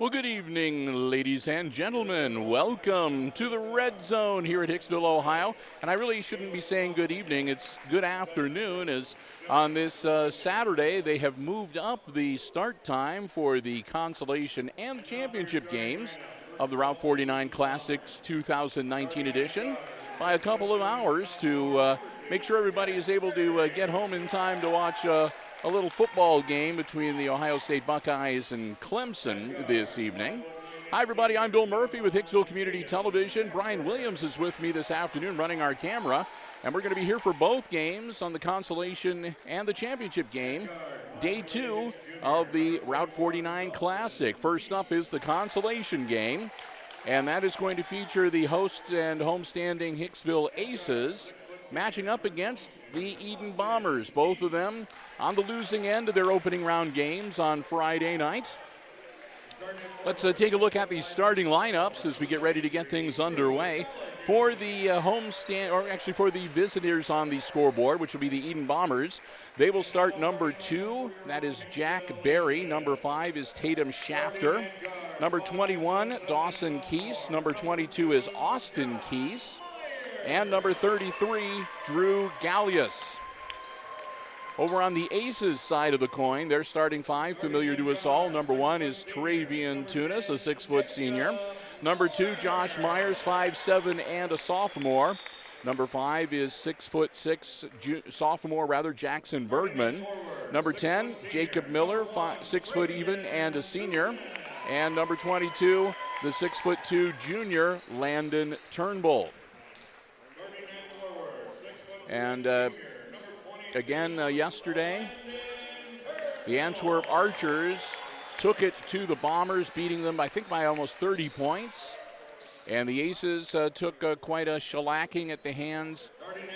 Well, good evening, ladies and gentlemen. Welcome to the Red Zone here at Hicksville, Ohio. And I really shouldn't be saying good evening. It's good afternoon, as on this Saturday they have moved up the start time for the consolation and championship games of the Route 49 Classics 2019 edition by a couple of hours to make sure everybody is able to get home in time to watch a little football game between the Ohio State Buckeyes and Clemson this evening. Hi, everybody. I'm Bill Murphy with Hicksville Community Television. Brian Williams is with me this afternoon running our camera, and we're going to be here for both games on the consolation and the championship game, day 2 of the Route 49 Classic. First up is the consolation game, and that is going to feature the hosts and homestanding Hicksville Aces matching up against the Edon Bombers, both of them on the losing end of their opening round games on Friday night. Let's take a look at the starting lineups as we get ready to get things underway. For the for the visitors on the scoreboard, which will be the Edon Bombers, they will start number 2, that is Jack Berry. Number 5 is Tatum Shafter. Number 21, Dawson Keese. Number 22 is Austin Keese. And number 33, Drew Gallius. Over on the Aces side of the coin, their starting 5, familiar to us all. Number 1 is Travian Tunis, a 6-foot senior. Number 2, Josh Myers, 5'7", and a sophomore. Number 5 is 6'6", sophomore Jackson Bergman. Number 10, Jacob Miller, 6 foot even, and a senior. And number 22, the 6'2" junior, Landon Turnbull. And again, yesterday, the Antwerp Archers took it to the Bombers, beating them, I think, by almost 30 points. And the Aces took quite a shellacking at the hands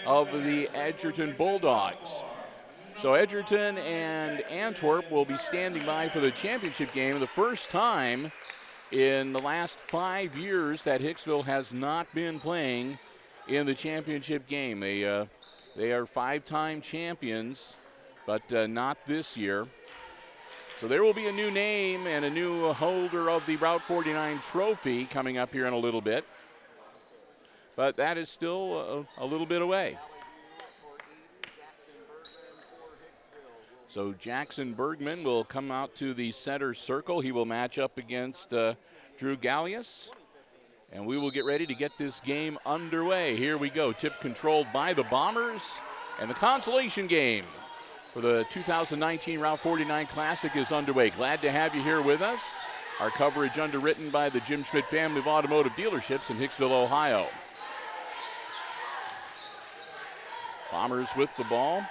of the Edgerton Bulldogs. So Edgerton and Antwerp will be standing by for the championship game. The first time in the last 5 years that Hicksville has not been playing in the championship game. They are 5-time champions, but not this year. So there will be a new name and a new holder of the Route 49 trophy coming up here in a little bit. But that is still a little bit away. So Jackson Bergman will come out to the center circle. He will match up against Drew Gallius. And we will get ready to get this game underway. Here we go. Tip controlled by the Bombers. And the consolation game for the 2019 Route 49 Classic is underway. Glad to have you here with us. Our coverage underwritten by the Jim Schmidt family of automotive dealerships in Hicksville, Ohio. Bombers with the ball.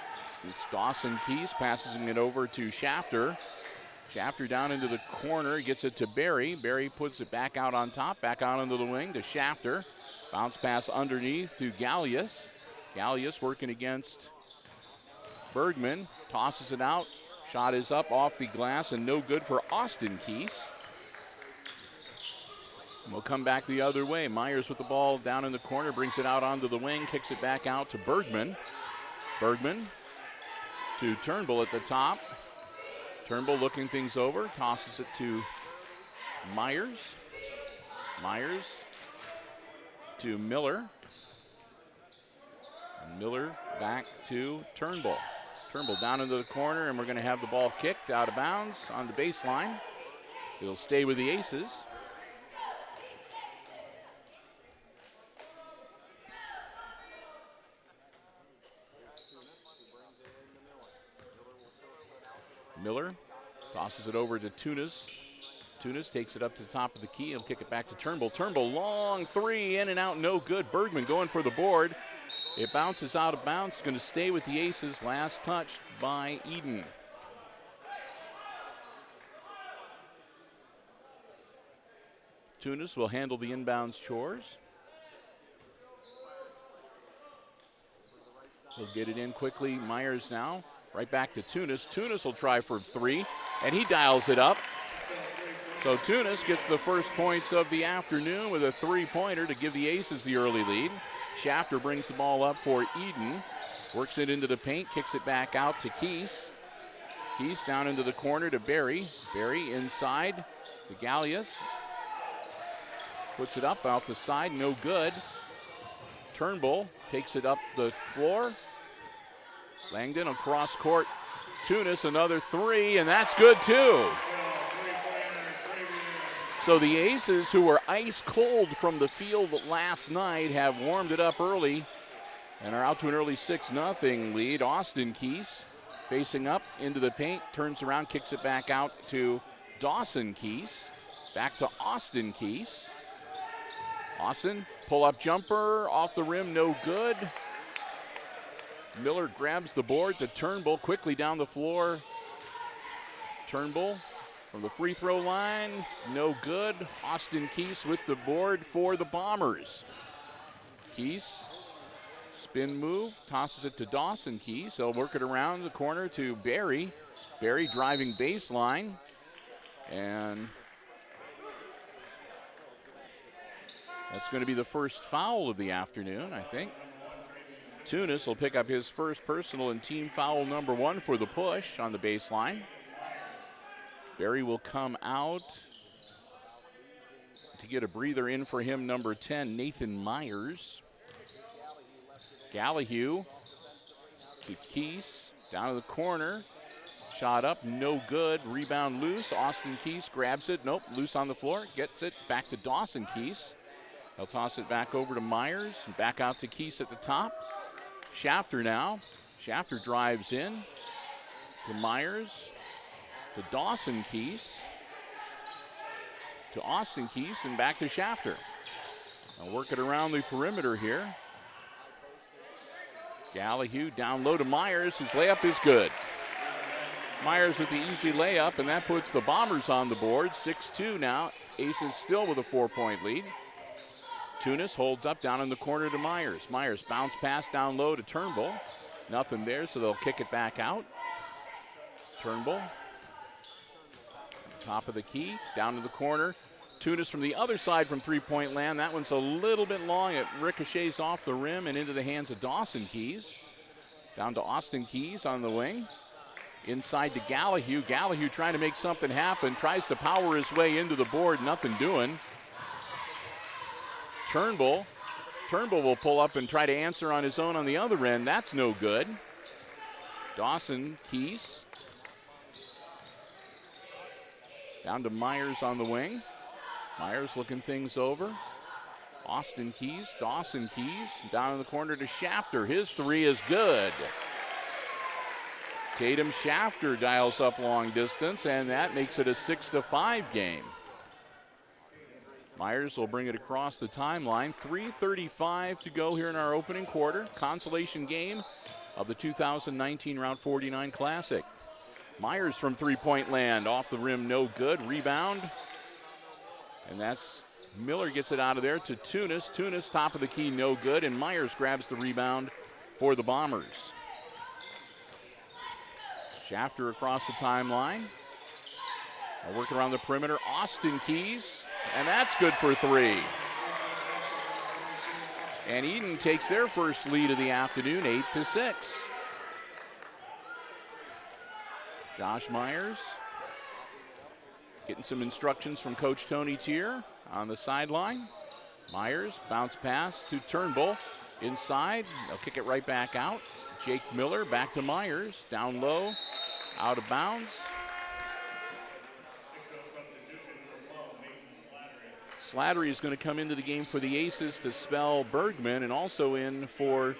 It's Dawson Keese passing it over to Shafter. Shafter down into the corner, gets it to Berry. Berry puts it back out on top, back out into the wing to Shafter. Bounce pass underneath to Gallius. Gallius working against Bergman. Tosses it out. Shot is up off the glass and no good for Austin Keese. And we'll come back the other way. Myers with the ball down in the corner, brings it out onto the wing, kicks it back out to Bergman. Bergman to Turnbull at the top. Turnbull looking things over, tosses it to Myers. Myers to Miller. And Miller back to Turnbull. Turnbull down into the corner, and we're going to have the ball kicked out of bounds on the baseline. It'll stay with the Aces. Miller tosses it over to Tunis. Tunis takes it up to the top of the key. He'll kick it back to Turnbull. Turnbull, long 3, in and out, no good. Bergman going for the board. It bounces out of bounds. Going to stay with the Aces. Last touch by Edon. Tunis will handle the inbounds chores. He'll get it in quickly. Myers now. Right back to Tunis. Tunis will try for 3, and he dials it up. So Tunis gets the first points of the afternoon with a 3-pointer to give the Aces the early lead. Shafter brings the ball up for Edon. Works it into the paint, kicks it back out to Keese. Keese down into the corner to Berry. Berry inside The Gallias puts it up out the side, no good. Turnbull takes it up the floor. Langdon across court. Tunis, another three, and that's good too. So the Aces, who were ice cold from the field last night, have warmed it up early and are out to an early 6-0 lead. Austin Keese facing up into the paint, turns around, kicks it back out to Dawson Keese. Back to Austin Keese. Austin, pull-up jumper, off the rim, no good. Miller grabs the board to Turnbull, quickly down the floor. Turnbull from the free throw line, no good. Austin Keese with the board for the Bombers. Keese, spin move, tosses it to Dawson Keese. He'll work it around the corner to Barry. Barry driving baseline. And that's going to be the first foul of the afternoon, I think. Tunis will pick up his first personal and team foul number 1 for the push on the baseline. Barry will come out to get a breather in for him, number 10, Nathan Myers. Gallahue to Keese, down to the corner. Shot up, no good. Rebound loose. Austin Keese grabs it. Nope, loose on the floor. Gets it back to Dawson Keese. He'll toss it back over to Myers. And back out to Keese at the top. Shafter now. Shafter drives in to Myers. To Dawson Keese. To Austin Keese and back to Shafter. I'll work it around the perimeter here. Gallahue down low to Myers. His layup is good. Myers with the easy layup, and that puts the Bombers on the board. 6-2 now. Aces still with a 4-point lead. Tunis holds up down in the corner to Myers. Myers bounce pass down low to Turnbull. Nothing there, so they'll kick it back out. Turnbull. Top of the key, down to the corner. Tunis from the other side from three-point land. That one's a little bit long. It ricochets off the rim and into the hands of Dawson Keese. Down to Austin Keese on the wing. Inside to Gallahue. Gallahue trying to make something happen. Tries to power his way into the board. Nothing doing. Turnbull. Turnbull will pull up and try to answer on his own on the other end. That's no good. Dawson Keese. Down to Myers on the wing. Myers looking things over. Austin Keese, Dawson Keese, down in the corner to Shafter. His three is good. Tatum Shafter dials up long distance, and that makes it a 6-5 game. Myers will bring it across the timeline. 3:35 to go here in our opening quarter. Consolation game of the 2019 Route 49 Classic. Myers from three-point land, off the rim, no good. Rebound, and that's Miller gets it out of there to Tunis. Tunis, top of the key, no good, and Myers grabs the rebound for the Bombers. Shafter across the timeline. Working around the perimeter, Austin Keese, and that's good for three. And Edon takes their first lead of the afternoon, 8-6. Josh Myers getting some instructions from Coach Tony Tier on the sideline. Myers, bounce pass to Turnbull. Inside, they'll kick it right back out. Jake Miller back to Myers, down low, out of bounds. Slattery is going to come into the game for the Aces to spell Bergman, and also in for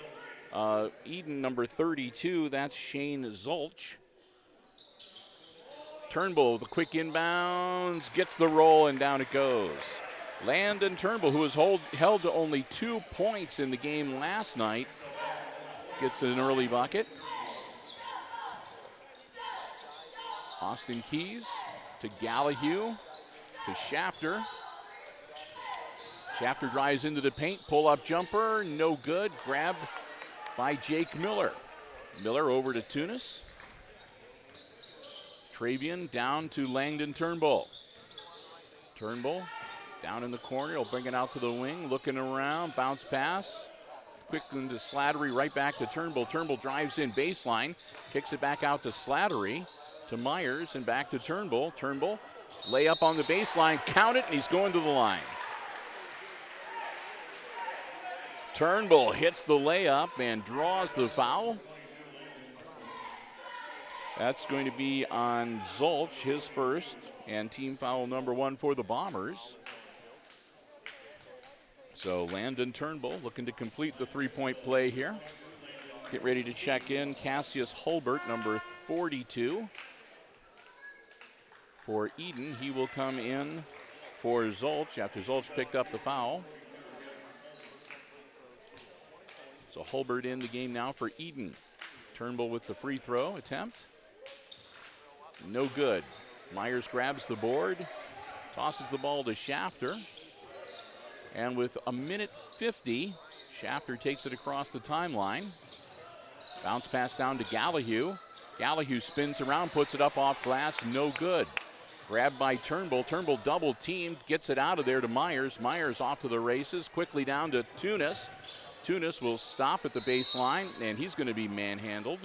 Edon, number 32. That's Shane Zulch. Turnbull with a quick inbounds, gets the roll, and down it goes. Landon Turnbull, who was held to only 2 points in the game last night, gets an early bucket. Austin Keese to Gallahue to Shafter. Shafter drives into the paint, pull-up jumper, no good. Grabbed by Jake Miller. Miller over to Tunis. Travian down to Langdon Turnbull. Turnbull down in the corner. He'll bring it out to the wing. Looking around. Bounce pass. Quick into Slattery. Right back to Turnbull. Turnbull drives in baseline. Kicks it back out to Slattery. To Myers and back to Turnbull. Turnbull Layup on the baseline, count it, and he's going to the line. Turnbull hits the layup and draws the foul. That's going to be on Zolch, his first, and team foul number 1 for the Bombers. So Landon Turnbull looking to complete the three-point play here. Get ready to check in Cassius Hulbert, number 42. For Edon, he will come in for Zolch after Zolch picked up the foul. So Hulbert in the game now for Edon. Turnbull with the free throw attempt. No good. Myers grabs the board, tosses the ball to Shafter. And with a minute 50, Shafter takes it across the timeline. Bounce pass down to Gallahue. Gallahue spins around, puts it up off glass, no good. Grabbed by Turnbull. Turnbull double teamed, gets it out of there to Myers. Myers off to the races, quickly down to Tunis. Tunis will stop at the baseline, and he's going to be manhandled.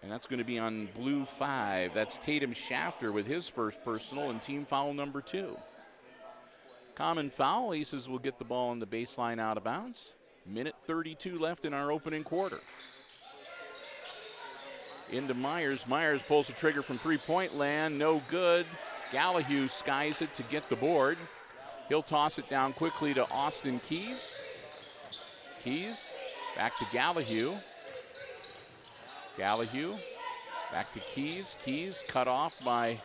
And that's going to be on blue 5. That's Tatum Shafter with his first personal and team foul number 2. Common foul. Aces will get the ball on the baseline out of bounds. Minute 32 left in our opening quarter. Into Myers. Myers pulls the trigger from three-point land. No good. Gallahue skies it to get the board. He'll toss it down quickly to Austin Keys. Keys back to Gallahue. Gallahue back to Keys. Keys cut off by,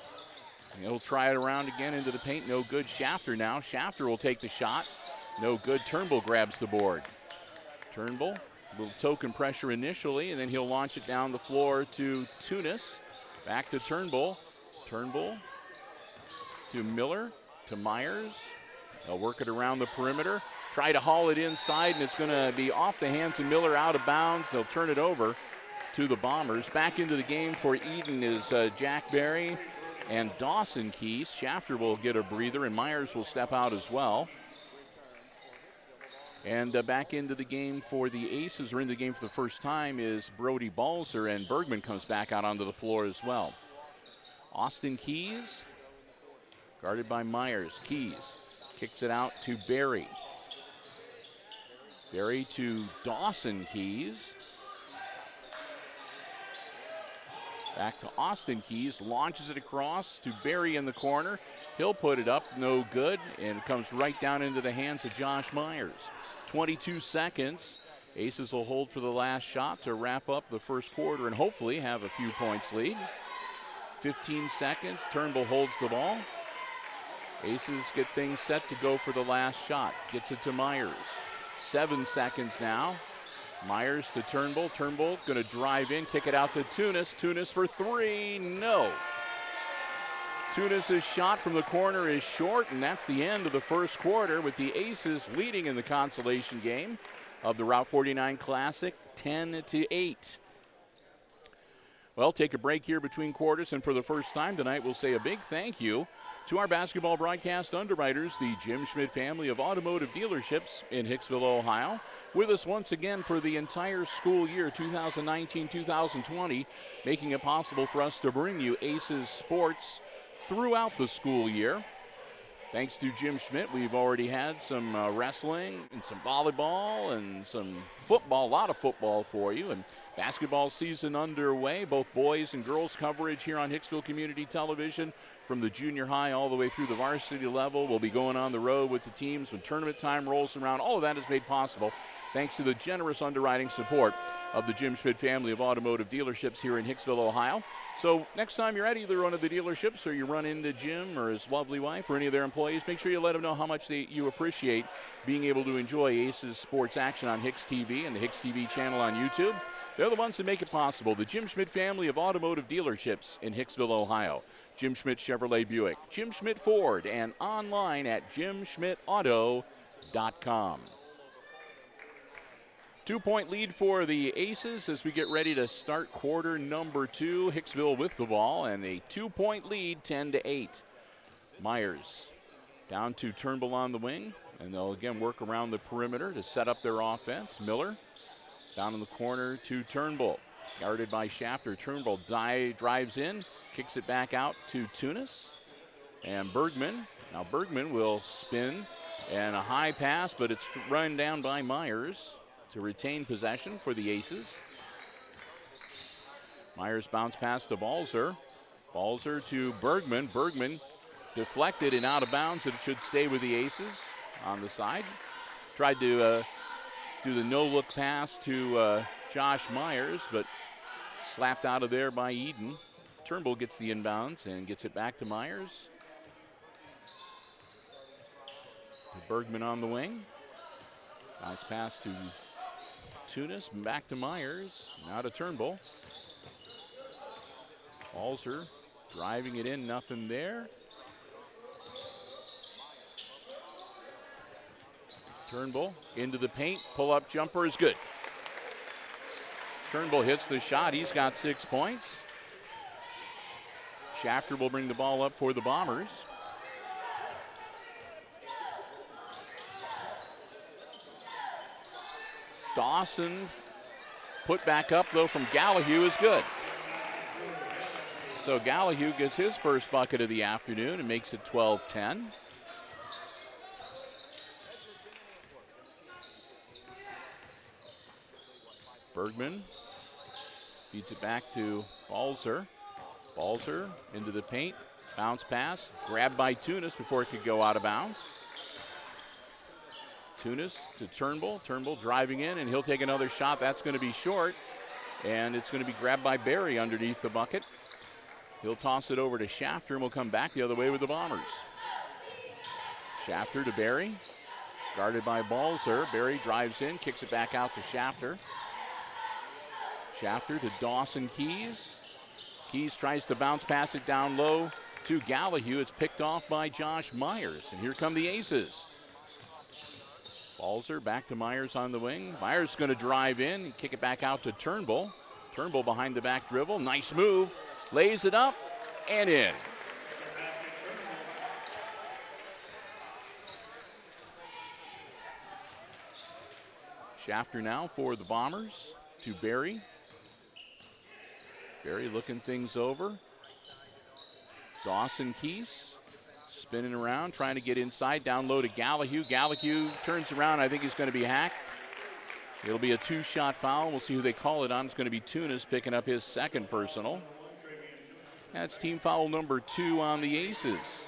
he'll try it around again into the paint. No good. Shafter now. Shafter will take the shot. No good. Turnbull grabs the board. Turnbull, a little token pressure initially, and then he'll launch it down the floor to Tunis. Back to Turnbull. Turnbull to Miller, to Myers. They'll work it around the perimeter. Try to haul it inside, and it's going to be off the hands of Miller, out of bounds. They'll turn it over to the Bombers. Back into the game for Edon is Jack Berry and Dawson Keys. Shafter will get a breather, and Myers will step out as well. And back into the game for the Aces, or in the game for the first time, is Brody Balzer, and Bergman comes back out onto the floor as well. Austin Keys, guarded by Myers. Keys kicks it out to Berry. Berry to Dawson Keys. Back to Austin Keys, launches it across to Berry in the corner. He'll put it up, no good, and it comes right down into the hands of Josh Myers. 22 seconds. Aces will hold for the last shot to wrap up the first quarter and hopefully have a few points lead. 15 seconds, Turnbull holds the ball. Aces get things set to go for the last shot. Gets it to Myers. 7 seconds now. Myers to Turnbull. Turnbull going to drive in, kick it out to Tunis. Tunis for three, no. Tunis' shot from the corner is short, and that's the end of the first quarter with the Aces leading in the consolation game of the Route 49 Classic, 10-8. Well, take a break here between quarters, and for the first time tonight, we'll say a big thank you to our basketball broadcast underwriters, the Jim Schmidt family of automotive dealerships in Hicksville, Ohio. With us once again for the entire school year, 2019-2020, making it possible for us to bring you Aces sports throughout the school year. Thanks to Jim Schmidt, we've already had some wrestling and some volleyball and some football, a lot of football for you. And basketball season underway, both boys and girls coverage here on Hicksville Community Television from the junior high all the way through the varsity level. We'll be going on the road with the teams when tournament time rolls around. All of that is made possible thanks to the generous underwriting support of the Jim Schmidt family of automotive dealerships here in Hicksville, Ohio. So next time you're at either one of the dealerships or you run into Jim or his lovely wife or any of their employees, make sure you let them know how much you appreciate being able to enjoy Aces sports action on HIX-TV and the HIX-TV channel on YouTube. They're the ones that make it possible. The Jim Schmidt family of automotive dealerships in Hicksville, Ohio. Jim Schmidt Chevrolet Buick, Jim Schmidt Ford, and online at jimschmidtauto.com. 2-point lead for the Aces as we get ready to start quarter number 2. Hicksville with the ball and a 2-point lead, 10-8. Myers down to Turnbull on the wing, and they'll again work around the perimeter to set up their offense. Miller down in the corner to Turnbull, guarded by Shafter. Turnbull drives in, kicks it back out to Tunis. And Bergman. Now Bergman will spin and a high pass, but it's run down by Myers to retain possession for the Aces. Myers bounce pass to Balzer. Balzer to Bergman. Bergman deflected and out of bounds. It should stay with the Aces on the side. Tried to do the no-look pass to Josh Myers, but slapped out of there by Edon. Turnbull gets the inbounds and gets it back to Myers. Bergman on the wing. Bounce pass to Tunis, back to Myers. Now to Turnbull. Balzer driving it in, nothing there. Turnbull into the paint, pull-up jumper is good. Turnbull hits the shot, he's got 6 points. Shafter will bring the ball up for the Bombers. Dawson put back up though from Gallahue is good. So Gallahue gets his first bucket of the afternoon and makes it 12-10. Bergman feeds it back to Balzer. Balzer into the paint, bounce pass, grabbed by Tunis before it could go out of bounds. Tunis to Turnbull. Turnbull driving in, and he'll take another shot. That's going to be short, and it's going to be grabbed by Barry underneath the bucket. He'll toss it over to Shafter, and we'll come back the other way with the Bombers. Shafter to Barry, guarded by Balzer. Barry drives in, kicks it back out to Shafter. Shafter to Dawson Keys. Keys tries to bounce pass it down low to Gallahue. It's picked off by Josh Myers, and here come the Aces. Balzer back to Myers on the wing. Myers is going to drive in and kick it back out to Turnbull. Turnbull behind the back dribble. Nice move. Lays it up and in. Shafter now for the Bombers to Barry. Barry looking things over. Dawson Keys spinning around, trying to get inside, down low to Gallahue. Gallahue turns around. I think he's going to be hacked. It'll be a two-shot foul. We'll see who they call it on. It's going to be Tunis picking up his second personal. That's team foul number 2 on the Aces.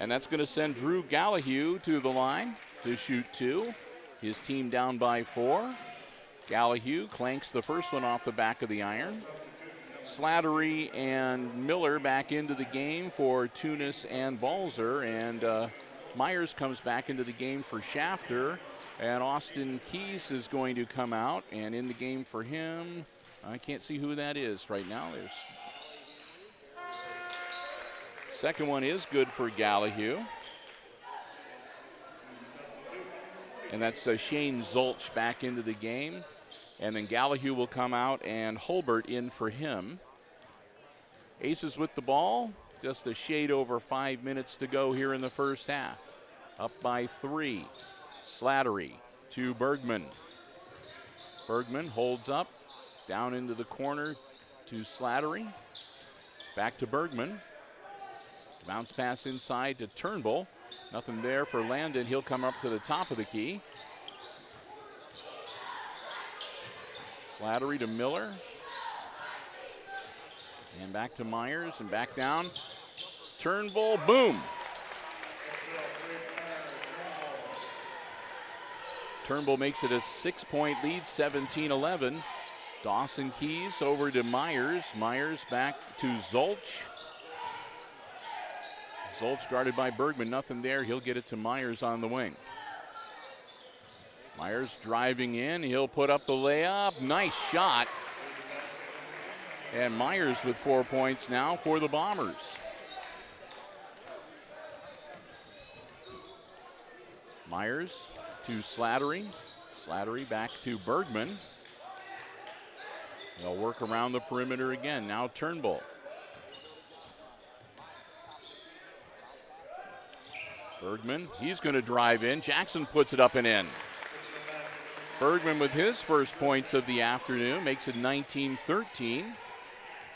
And that's going to send Drew Gallahue to the line to shoot 2. His team down by 4. Gallahue clanks the first one off the back of the iron. Slattery and Miller back into the game for Tunis and Balzer. And Myers comes back into the game for Shafter. And Austin Keys is going to come out. And in the game for him, I can't see who that is right now. There's second one is good for Gallahue. And that's Shane Zolch back into the game. And then Gallahue will come out and Holbert in for him. Aces with the ball. Just a shade over 5 minutes to go here in the first half. Up by 3. Slattery to Bergman. Bergman holds up. Down into the corner to Slattery. Back to Bergman. Bounce pass inside to Turnbull. Nothing there for Landon. He'll come up to the top of the key. Slattery to Miller. And back to Myers and back down. Turnbull, boom. Turnbull makes it a 6-point lead, 17-11. Dawson Keys over to Myers. Myers back to Zolch. Zolch guarded by Bergman, nothing there. He'll get it to Myers on the wing. Myers driving in, he'll put up the layup. Nice shot. And Myers with 4 points now for the Bombers. Myers to Slattery. Slattery back to Bergman. They'll work around the perimeter again. Now Turnbull. Bergman, he's going to drive in. Jackson puts it up and in. Bergman with his first points of the afternoon makes it 19-13.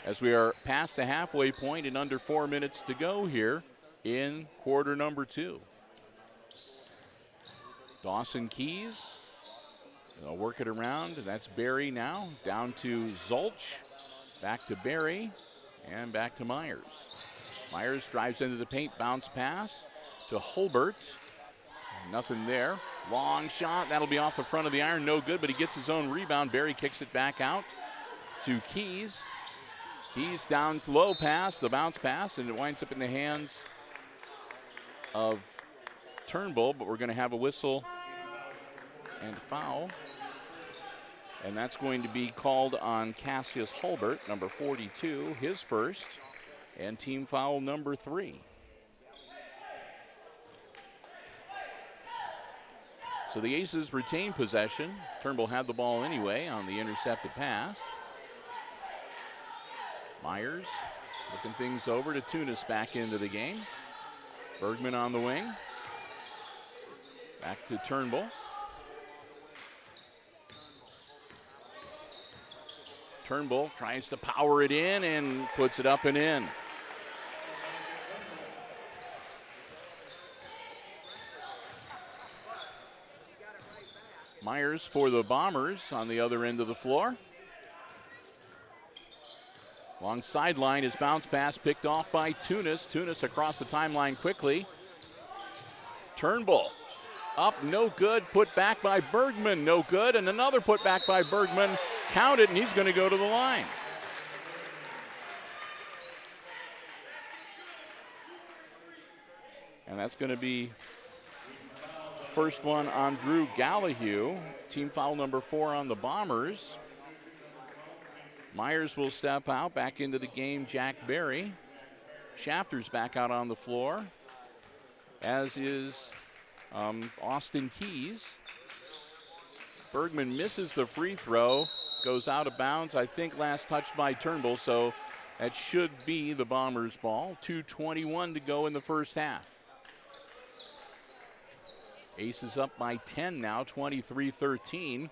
as we are past the halfway point and under 4 minutes to go here in quarter number 2. Dawson Keys, they'll work it around. That's Barry now, down to Zulch, back to Barry, and back to Myers. Myers drives into the paint, bounce pass to Hulbert. Nothing there. Long shot, that'll be off the front of the iron, no good, but he gets his own rebound. Barry kicks it back out to Keys. Keys down to low pass, the bounce pass, and it winds up in the hands of Turnbull, but we're going to have a whistle and foul. And that's going to be called on Cassius Hulbert, number 42, his first, and team foul number 3. So the Aces retain possession. Turnbull had the ball anyway on the intercepted pass. Myers looking things over to Tunis back into the game. Bergman on the wing. Back to Turnbull. Turnbull tries to power it in and puts it up and in. Myers for the Bombers on the other end of the floor. Long sideline, his bounce pass picked off by Tunis. Tunis across the timeline quickly. Turnbull up, no good. Put back by Bergman, no good. And another put back by Bergman. Count it, and he's going to go to the line. And that's going to be first one on Drew Gallahue. Team foul number 4 on the Bombers. Myers will step out. Back into the game, Jack Barry. Shafter's back out on the floor, as is Austin Keys. Bergman misses the free throw, goes out of bounds. I think last touched by Turnbull, so that should be the Bombers' ball. 2:21 to go in the first half. Aces up by 10 now, 23-13.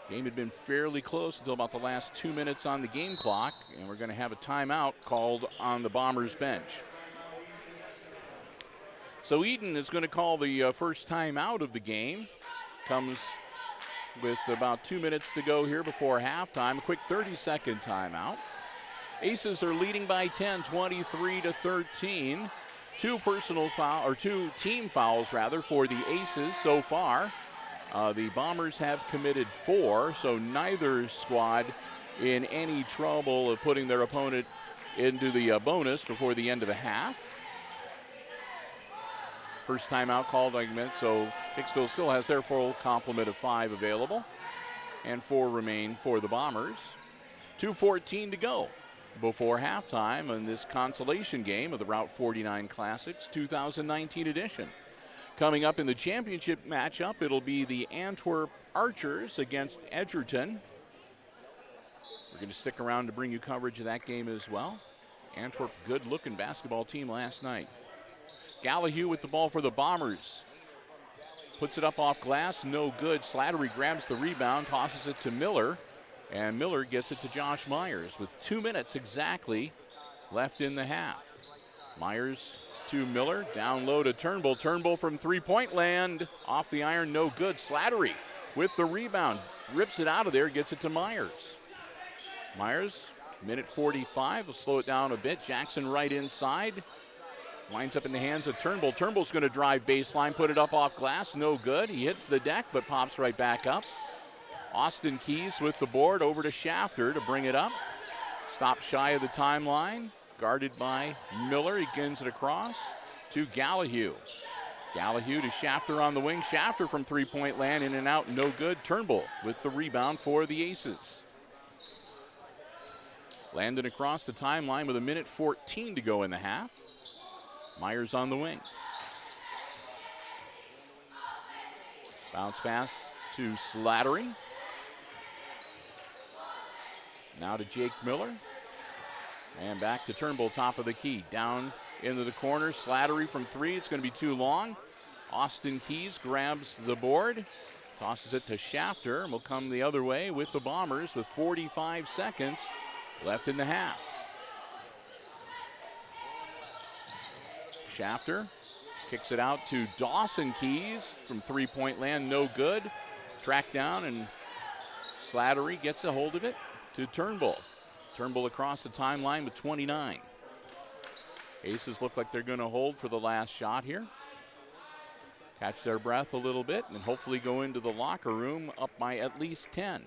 Game had been fairly close until about the last 2 minutes on the game clock, and we're going to have a timeout called on the Bombers bench. So Edon is going to call the first timeout of the game. Comes with about 2 minutes to go here before halftime. A quick 30-second timeout. Aces are leading by 10, 23-13. Two team fouls rather for the Aces so far. The Bombers have committed 4, so neither squad in any trouble of putting their opponent into the bonus before the end of the half. First timeout called, like I meant, so Hicksville still has their full complement of 5 available, and 4 remain for the Bombers. 2:14 to go before halftime in this consolation game of the Route 49 Classics 2019 edition. Coming up in the championship matchup, it'll be the Antwerp Archers against Edgerton. We're going to stick around to bring you coverage of that game as well. Antwerp, good-looking basketball team last night. Gallahue with the ball for the Bombers. Puts it up off glass, no good. Slattery grabs the rebound, tosses it to Miller, and Miller gets it to Josh Myers with 2 minutes exactly left in the half. Myers to Miller, down low to Turnbull. Turnbull from three-point land, off the iron, no good. Slattery with the rebound, rips it out of there, gets it to Myers. Myers, minute 45, will slow it down a bit. Jackson right inside, winds up in the hands of Turnbull. Turnbull's going to drive baseline, put it up off glass, no good. He hits the deck, but pops right back up. Austin Keys with the board, over to Shafter to bring it up. Stop shy of the timeline, guarded by Miller. He gets it across to Gallahue. Gallahue to Shafter on the wing. Shafter from three-point land, in and out, no good. Turnbull with the rebound for the Aces. Landed across the timeline with a minute 14 to go in the half. Myers on the wing. Bounce pass to Slattery. Now to Jake Miller. And back to Turnbull, top of the key. Down into the corner. Slattery from 3. It's going to be too long. Austin Keys grabs the board. Tosses it to Shafter. And will come the other way with the Bombers with 45 seconds left in the half. Shafter kicks it out to Dawson Keys from three-point land, no good. Tracked down, and Slattery gets a hold of it to Turnbull. Turnbull across the timeline with 29. Aces look like they're going to hold for the last shot here. Catch their breath a little bit and hopefully go into the locker room up by at least 10.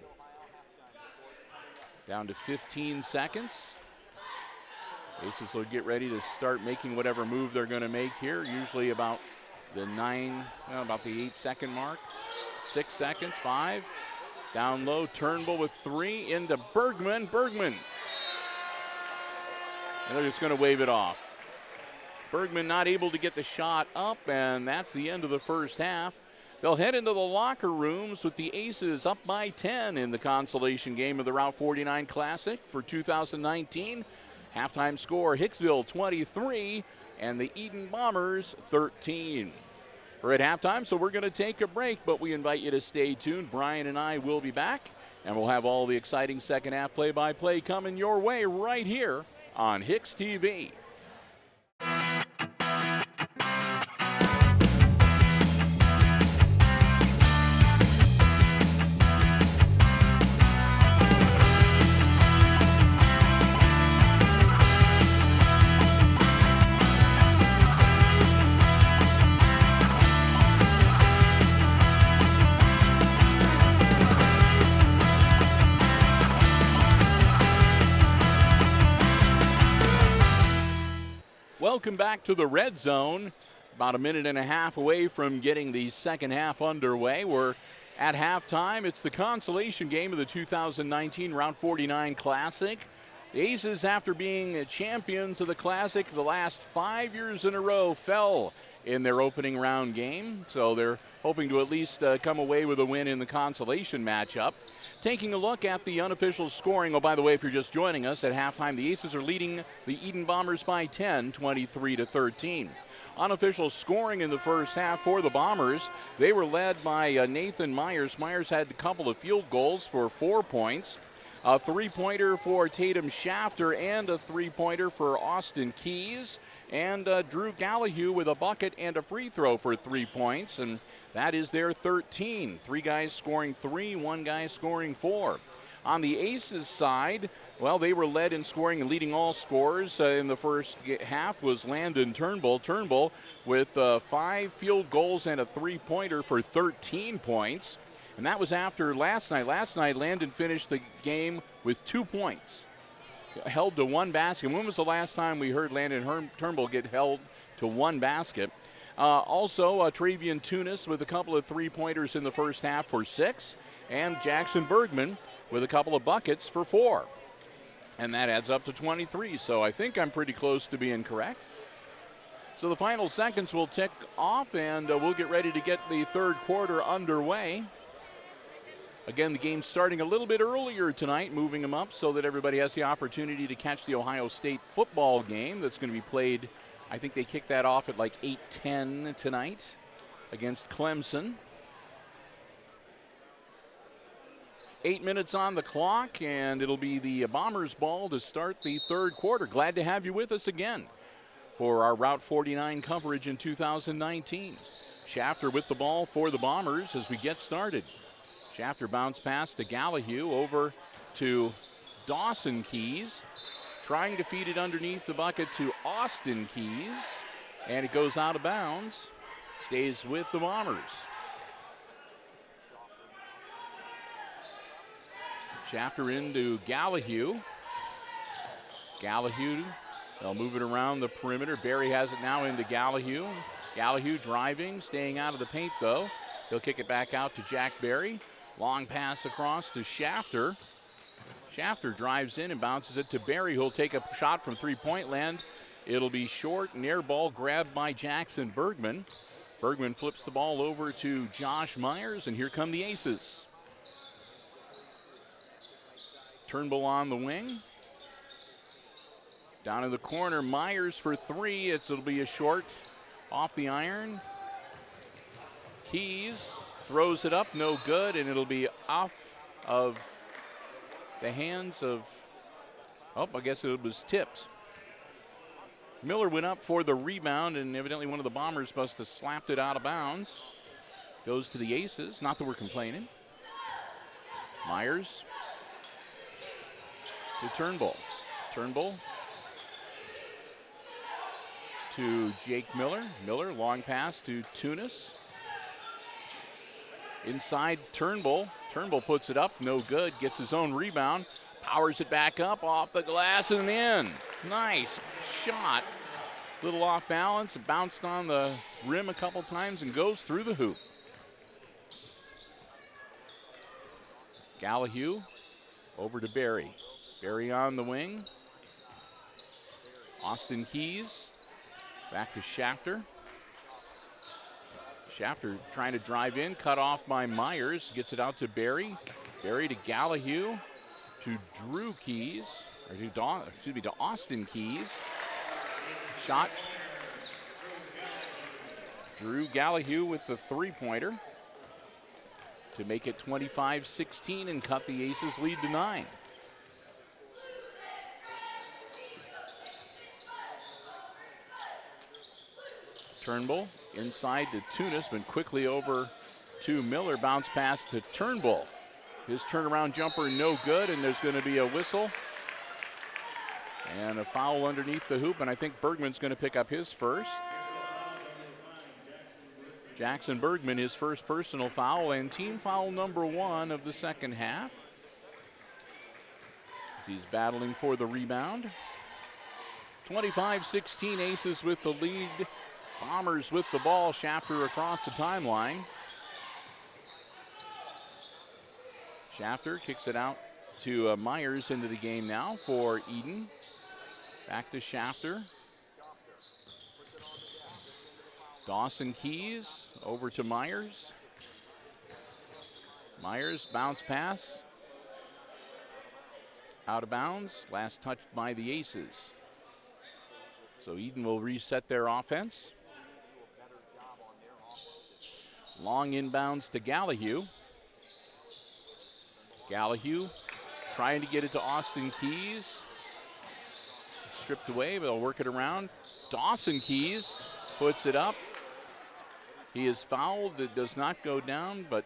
Down to 15 seconds. Aces will get ready to start making whatever move they're going to make here, usually about the 8-second mark. 6 seconds, 5. Down low, Turnbull with 3 into Bergman. Bergman. And they're just going to wave it off. Bergman not able to get the shot up, and that's the end of the first half. They'll head into the locker rooms with the Aces up by 10 in the consolation game of the Route 49 Classic for 2019. Halftime score, Hicksville 23 and the Edon Bombers 13. We're at halftime, so we're going to take a break, but we invite you to stay tuned. Brian and I will be back, and we'll have all the exciting second half play-by-play coming your way right here on HIX-TV. Welcome back to the Red Zone. About a minute and a half away from getting the second half underway. We're at halftime. It's the consolation game of the 2019 Route 49 Classic. The Aces, after being champions of the Classic the last 5 years in a row, fell in their opening round game. So they're hoping to at least come away with a win in the consolation matchup. Taking a look at the unofficial scoring. Oh, by the way, if you're just joining us, at halftime, the Aces are leading the Edon Bombers by 10, 23-13. Unofficial scoring in the first half for the Bombers. They were led by Nathan Myers. Myers had a couple of field goals for 4 points. A three-pointer for Tatum Shafter and a three-pointer for Austin Keys. And Drew Gallahue with a bucket and a free throw for 3 points. And that is their 13. 3 guys scoring 3, 1 guy scoring 4. On the Aces side, well, they were led in scoring and leading all scorers in the first half was Landon Turnbull. Turnbull with 5 field goals and a three-pointer for 13 points. And that was after last night. Last night, Landon finished the game with 2 points. Held to 1 basket. When was the last time we heard Landon Turnbull get held to 1 basket? Also, Travian Tunis with a couple of three-pointers in the first half for 6. And Jackson Bergman with a couple of buckets for 4. And that adds up to 23. So I think I'm pretty close to being correct. So the final seconds will tick off, and we'll get ready to get the third quarter underway. Again, the game's starting a little bit earlier tonight, moving them up so that everybody has the opportunity to catch the Ohio State football game that's going to be played. I think they kick that off at like 8:10 tonight against Clemson. 8 minutes on the clock, and it'll be the Bombers' ball to start the third quarter. Glad to have you with us again for our Route 49 coverage in 2019. Shafter with the ball for the Bombers as we get started. Shafter bounce pass to Gallahue, over to Dawson Keys. Trying to feed it underneath the bucket to Austin Keys. And it goes out of bounds. Stays with the Bombers. Shafter into Gallahue. Gallahue, they'll move it around the perimeter. Barry has it now into Gallahue. Gallahue driving, staying out of the paint though. He'll kick it back out to Jack Barry. Long pass across to Shafter. Shafter drives in and bounces it to Barry, who'll take a shot from three-point land. It'll be short, and air ball grabbed by Jackson Bergman. Bergman flips the ball over to Josh Myers, and here come the Aces. Turnbull on the wing. Down in the corner, Myers for 3. It'll be a short off the iron. Keys throws it up, no good, and it'll be off of the hands of Oh, I guess it was tipped. Miller went up for the rebound, and evidently one of the Bombers must have slapped it out of bounds. Goes to the Aces. Not that we're complaining. Myers to Turnbull. Turnbull to Jake Miller. Miller, long pass to Tunis. Inside Turnbull. Turnbull puts it up, no good. Gets his own rebound. Powers it back up, off the glass and in. Nice shot. Little off balance, bounced on the rim a couple times and goes through the hoop. Gallahue over to Barry. Barry on the wing. Austin Keys back to Shafter. Shafter trying to drive in, cut off by Myers. Gets it out to Barry. Barry to Gallahue. To Drew Keys, or to Austin Keys. Shot. Drew Gallahue with the three-pointer to make it 25-16 and cut the Aces lead to 9. Turnbull inside to Tunis, but quickly over to Miller. Bounce pass to Turnbull. His turnaround jumper no good, and there's going to be a whistle. And a foul underneath the hoop, and I think Bergman's going to pick up his first. Jackson Bergman, his first personal foul, and team foul number 1 of the second half. As he's battling for the rebound. 25-16, Aces with the lead. Bombers with the ball. Shafter across the timeline. Shafter kicks it out to Myers into the game now for Edon. Back to Shafter. Dawson Keys over to Myers. Myers, bounce pass. Out of bounds. Last touched by the Aces. So Edon will reset their offense. Long inbounds to Gallahue. Gallahue trying to get it to Austin Keys. Stripped away, but they'll work it around. Dawson Keys puts it up. He is fouled. It does not go down, but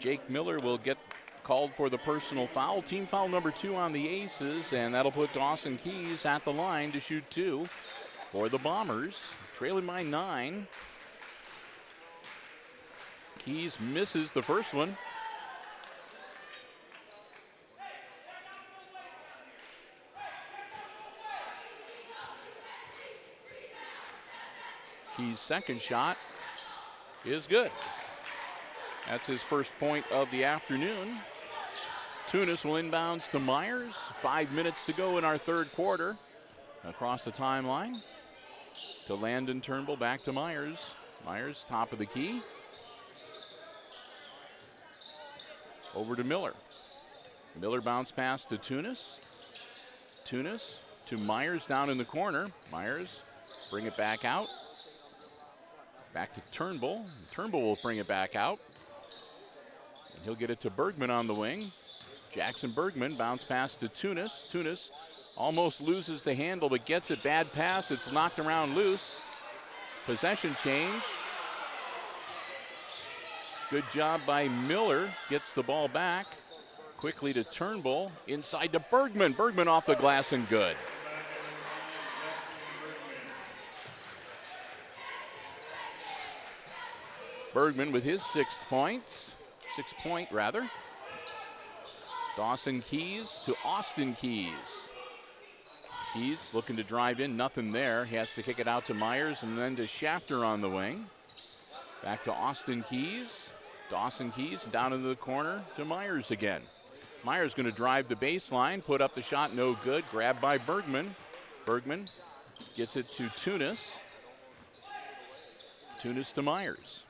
Jake Miller will get called for the personal foul. Team foul number 2 on the Aces, and that'll put Dawson Keys at the line to shoot 2 for the Bombers, trailing by 9. Keys misses the first one. Keys' second shot is good. That's his first point of the afternoon. Tunis will inbounds to Myers. 5 minutes to go in our third quarter. Across the timeline to Landon Turnbull, back to Myers. Myers, top of the key. Over to Miller. Miller bounce pass to Tunis. Tunis to Myers down in the corner. Myers bring it back out. Back to Turnbull. Turnbull will bring it back out. And he'll get it to Bergman on the wing. Jackson Bergman, bounce pass to Tunis. Tunis almost loses the handle, but gets it. Bad pass. It's knocked around loose. Possession change. Good job by Miller. Gets the ball back. Quickly to Turnbull. Inside to Bergman. Bergman off the glass and good. Bergman with his 6 points. 6 point rather. Dawson Keys to Austin Keys. Keys looking to drive in, nothing there. He has to kick it out to Myers and then to Shafter on the wing. Back to Austin Keys. Dawson Keys down into the corner to Myers again. Myers going to drive the baseline, put up the shot, no good. Grabbed by Bergman. Bergman gets it to Tunis. Tunis to Myers.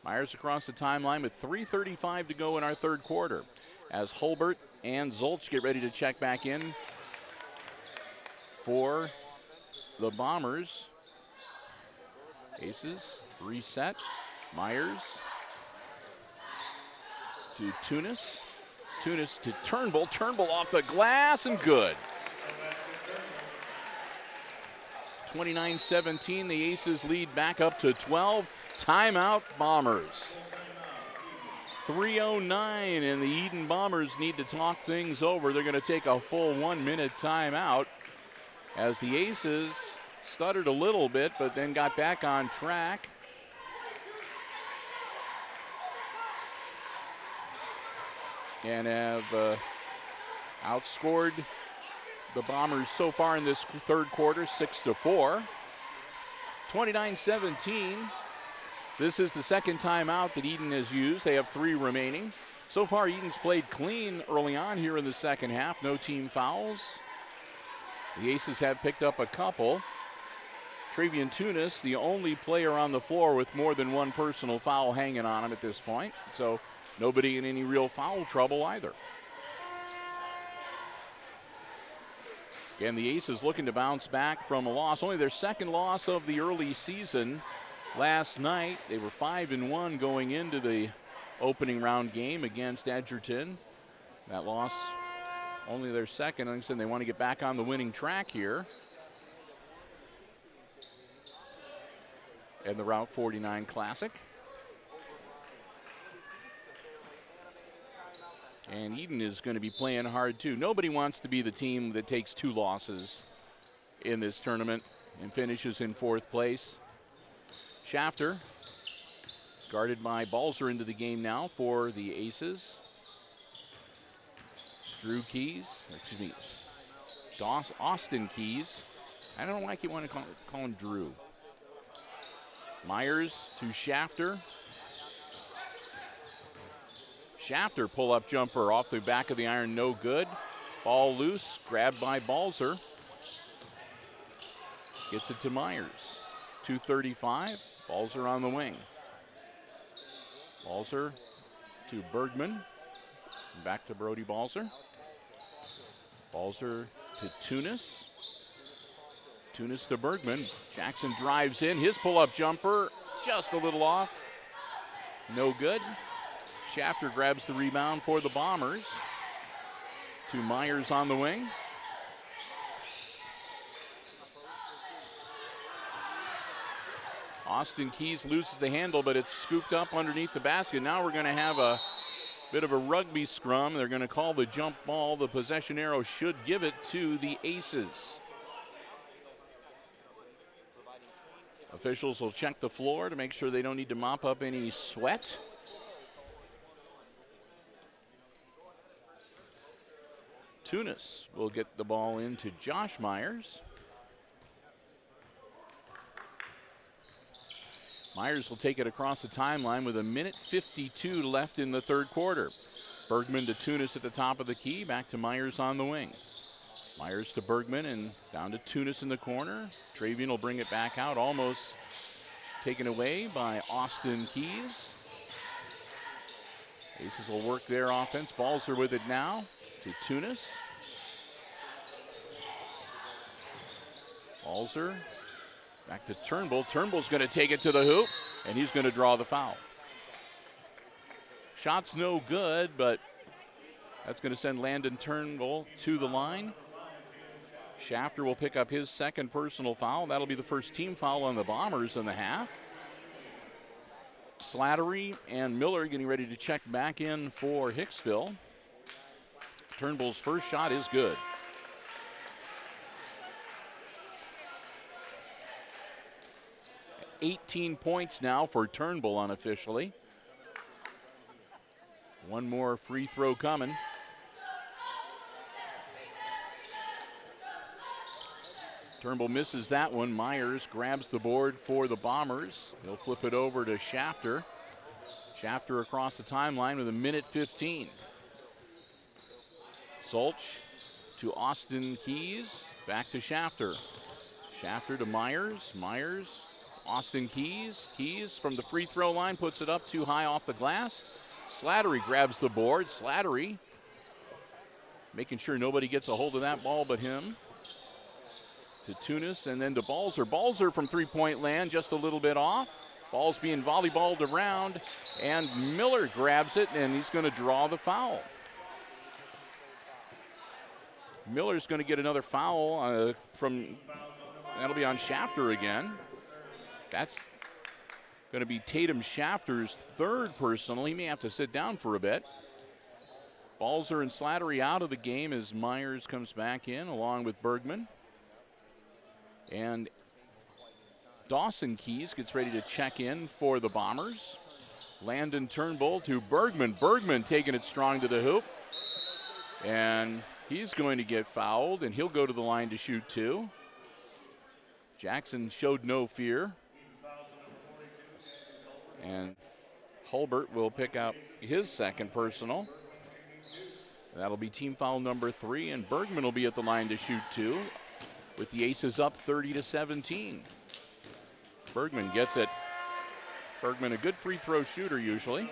Myers across the timeline with 3:35 to go in our third quarter. As Hulbert and Zolch get ready to check back in for the Bombers. Aces reset. Myers to Tunis. Tunis to Turnbull. Turnbull off the glass and good. 29-17, the Aces lead back up to 12. Timeout, Bombers. 3:09, and the Edon Bombers need to talk things over. They're going to take a full 1 minute timeout as the Aces stuttered a little bit, but then got back on track. And have outscored the Bombers so far in this third quarter, 6-4. 29-17. This is the second timeout that Edon has used. They have 3 remaining. So far, Edon's played clean early on here in the second half. No team fouls. The Aces have picked up a couple. Travian Tunis, the only player on the floor with more than one personal foul hanging on him at this point. So nobody in any real foul trouble either. And the Aces looking to bounce back from a loss. Only their second loss of the early season. Last night, they were 5-1 going into the opening round game against Edgerton. That loss, only their second. Like I said, they want to get back on the winning track here. And the Route 49 Classic. And Edon is going to be playing hard too. Nobody wants to be the team that takes 2 losses in this tournament and finishes in 4th place. Shafter, guarded by Balzer into the game now for the Aces. Drew Keys, Austin Keys. I don't know why I keep wanting to call him Drew. Myers to Shafter. Shafter pull-up jumper off the back of the iron, no good. Ball loose, grabbed by Balzer. Gets it to Myers. 2:35, Balzer on the wing. Balzer to Bergman. Back to Brody Balzer. Balzer to Tunis. Tunis to Bergman. Jackson drives in. His pull-up jumper just a little off. No good. Shafter grabs the rebound for the Bombers. To Myers on the wing. Austin Keys loses the handle, but it's scooped up underneath the basket. Now we're going to have a bit of a rugby scrum. They're going to call the jump ball. The possession arrow should give it to the Aces. Officials will check the floor to make sure they don't need to mop up any sweat. Tunis will get the ball into Josh Myers. Myers will take it across the timeline with 1:52 left in the third quarter. Bergman to Tunis at the top of the key, back to Myers on the wing. Myers to Bergman and down to Tunis in the corner. Travian will bring it back out, almost taken away by Austin Keys. Aces will work their offense. Balzer with it now to Tunis. Balzer back to Turnbull. Turnbull's going to take it to the hoop, and he's going to draw the foul. Shot's no good, but that's going to send Landon Turnbull to the line. Shafter will pick up his second personal foul. That'll be the first team foul on the Bombers in the half. Slattery and Miller getting ready to check back in for Hicksville. Turnbull's first shot is good. $18 points now for Turnbull unofficially. One more free throw coming. Turnbull misses that one. Myers grabs the board for the Bombers. He'll flip it over to Shafter. Shafter across the timeline with 1:15. Solch to Austin Keys. Back to Shafter. Shafter to Myers. Myers, Austin Keys. Keys from the free throw line puts it up too high off the glass. Slattery grabs the board. Slattery making sure nobody gets a hold of that ball but him. To Tunis and then to Balzer. Balzer from three-point land, just a little bit off. Ball's being volleyballed around, and Miller grabs it, and he's going to draw the foul. Miller's going to get another foul that'll be on Shafter again. That's going to be Tatum Shafter's third personal. He may have to sit down for a bit. Balzer and Slattery out of the game as Myers comes back in along with Bergman. And Dawson Keys gets ready to check in for the Bombers. Landon Turnbull to Bergman. Bergman taking it strong to the hoop. And he's going to get fouled, and he'll go to the line to shoot two. Jackson showed no fear. And Hulbert will pick up his second personal. That'll be team foul number 3, and Bergman will be at the line to shoot two with the Aces up 30-17. Bergman gets it. Bergman, a good free throw shooter usually.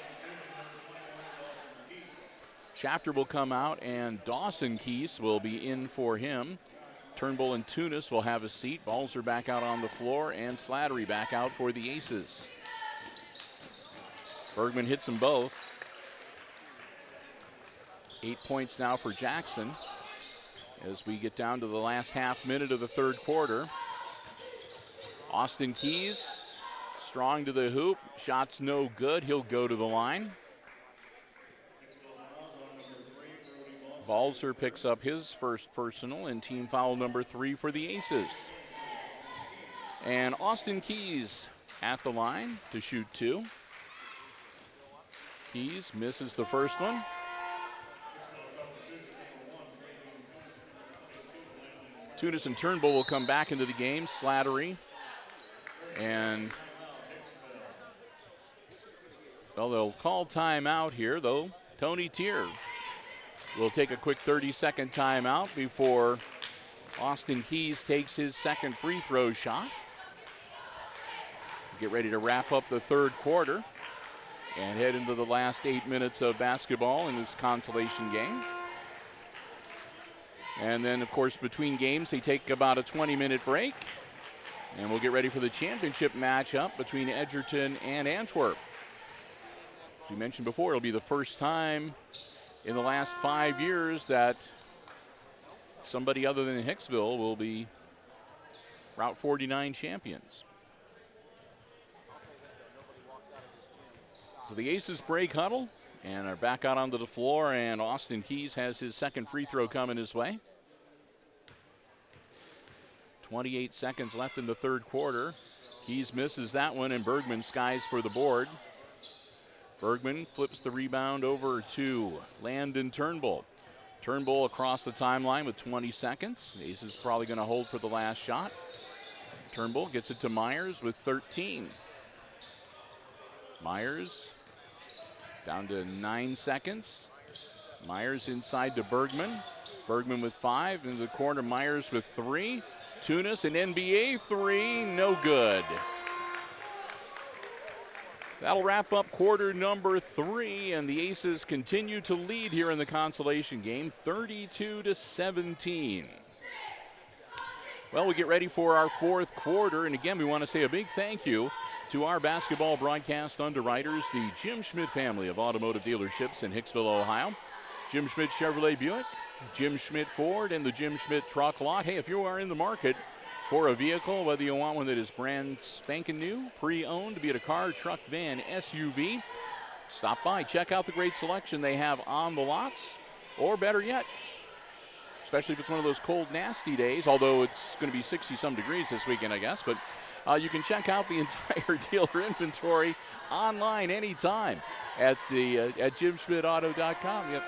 Shafter will come out, and Dawson Keys will be in for him. Turnbull and Tunis will have a seat. Balzer back out on the floor, and Slattery back out for the Aces. Bergman hits them both. 8 points now for Jackson as we get down to the last half minute of the third quarter. Austin Keys, strong to the hoop. Shot's no good. He'll go to the line. Balzer picks up his first personal and team foul number 3 for the Aces. And Austin Keys at the line to shoot two. Keys misses the first one. Tunis and Turnbull will come back into the game. Slattery and well, they'll call timeout here, though. Tony Tier will take a quick 30-second timeout before Austin Keys takes his second free throw shot. Get ready to wrap up the third quarter and head into the last 8 minutes of basketball in this consolation game. And then, of course, between games, they take about a 20-minute break. And we'll get ready for the championship matchup between Edgerton and Antwerp. As we mentioned before, it'll be the first time in the last 5 years that somebody other than Hicksville will be Route 49 champions. So the Aces break huddle and are back out onto the floor, and Austin Keys has his second free throw coming his way. 28 seconds left in the third quarter. Keys misses that one, and Bergman skies for the board. Bergman flips the rebound over to Landon Turnbull. Turnbull across the timeline with 20 seconds. Aces probably going to hold for the last shot. Turnbull gets it to Myers with 13. Myers down to 9 seconds. Myers inside to Bergman. Bergman with 5. In the corner, Myers with 3. Tunis, an NBA 3, no good. That'll wrap up quarter number 3, and the Aces continue to lead here in the consolation game, 32-17. Well, we get ready for our fourth quarter, and again, we want to say a big thank you to our basketball broadcast underwriters, the Jim Schmidt family of automotive dealerships in Hicksville, Ohio. Jim Schmidt Chevrolet Buick, Jim Schmidt Ford, and the Jim Schmidt Truck Lot. Hey, if you are in the market for a vehicle, whether you want one that is brand spanking new, pre-owned, be it a car, truck, van, SUV, stop by, check out the great selection they have on the lots, or better yet, especially if it's one of those cold, nasty days, although it's going to be 60-some degrees this weekend, I guess, but you can check out the entire dealer inventory online anytime at JimSchmidtAuto.com. Yep.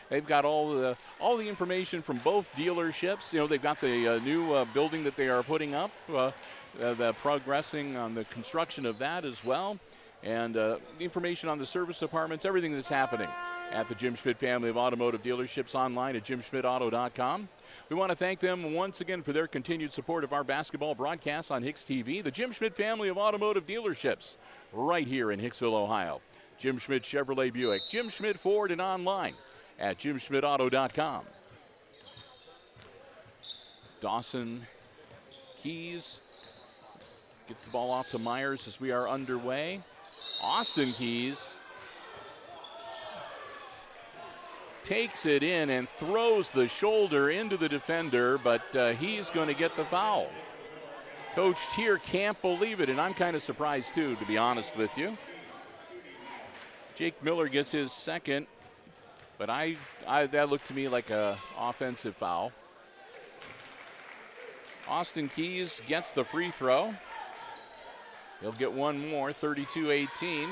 They've got all the information from both dealerships. You know, they've got the new building that they are putting up, the progressing on the construction of that as well, and information on the service departments, everything that's happening at the Jim Schmidt family of automotive dealerships online at JimSchmidtAuto.com. We want to thank them once again for their continued support of our basketball broadcasts on HIX-TV, the Jim Schmidt family of automotive dealerships right here in Hicksville, Ohio. Jim Schmidt Chevrolet Buick, Jim Schmidt Ford, and online at JimSchmidtAuto.com. Dawson Keys gets the ball off to Myers as we are underway. Austin Keys takes it in and throws the shoulder into the defender, but he's going to get the foul. Coach Tier can't believe it, and I'm kind of surprised too, to be honest with you. Jake Miller gets his second, but that looked to me like an offensive foul. Austin Keys gets the free throw. He'll get one more, 32-18.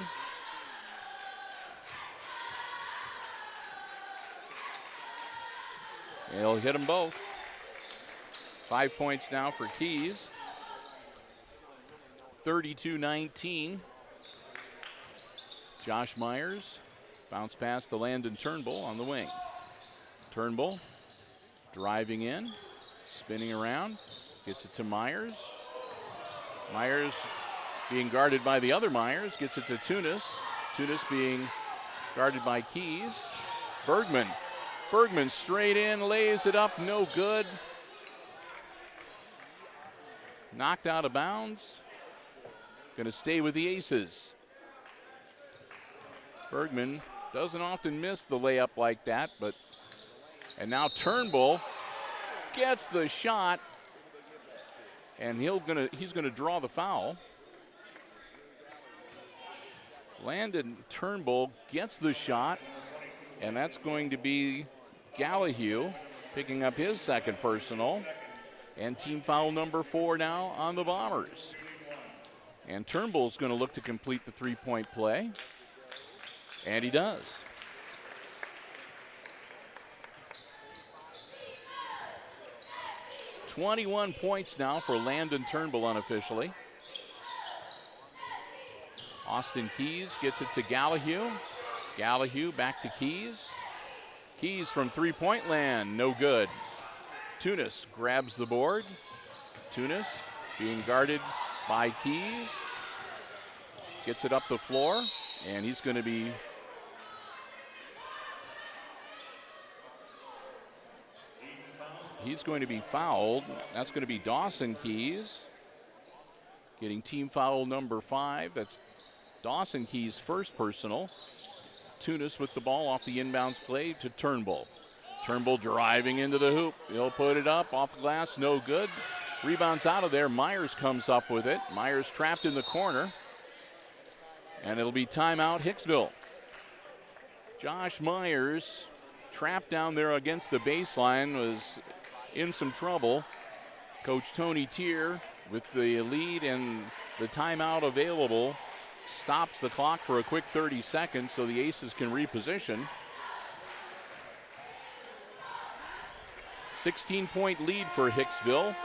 He'll hit them both. 5 points now for Keys. 32-19. Josh Myers, bounce pass to Landon Turnbull on the wing. Turnbull driving in, spinning around, gets it to Myers. Myers being guarded by the other Myers, gets it to Tunis. Tunis being guarded by Keys. Bergman straight in, lays it up, no good. Knocked out of bounds. Going to stay with the Aces. Bergman doesn't often miss the layup like that, and now Turnbull gets the shot, and he's gonna draw the foul. Landon Turnbull gets the shot, and that's going to be Gallahue picking up his second personal, and team foul number 4 now on the Bombers. And Turnbull's going to look to complete the three-point play, and he does. .21 points now for Landon Turnbull unofficially. Austin Keys gets it to Gallahue. Gallahue back to Keys. Keys from three-point land, no good. Tunis grabs the board. Tunis being guarded by Keys. Gets it up the floor, and he's going to be fouled. That's going to be Dawson Keys getting team foul number 5. That's Dawson Keys' first personal. Tunis with the ball off the inbounds play to Turnbull. Turnbull driving into the hoop. He'll put it up off the glass, no good. Rebounds out of there. Myers comes up with it. Myers trapped in the corner. And it'll be timeout Hicksville. Josh Myers, trapped down there against the baseline, was in some trouble. Coach Tony Tier, with the lead and the timeout available, stops the clock for a quick 30 seconds so the Aces can reposition. 16-point lead for Hicksville.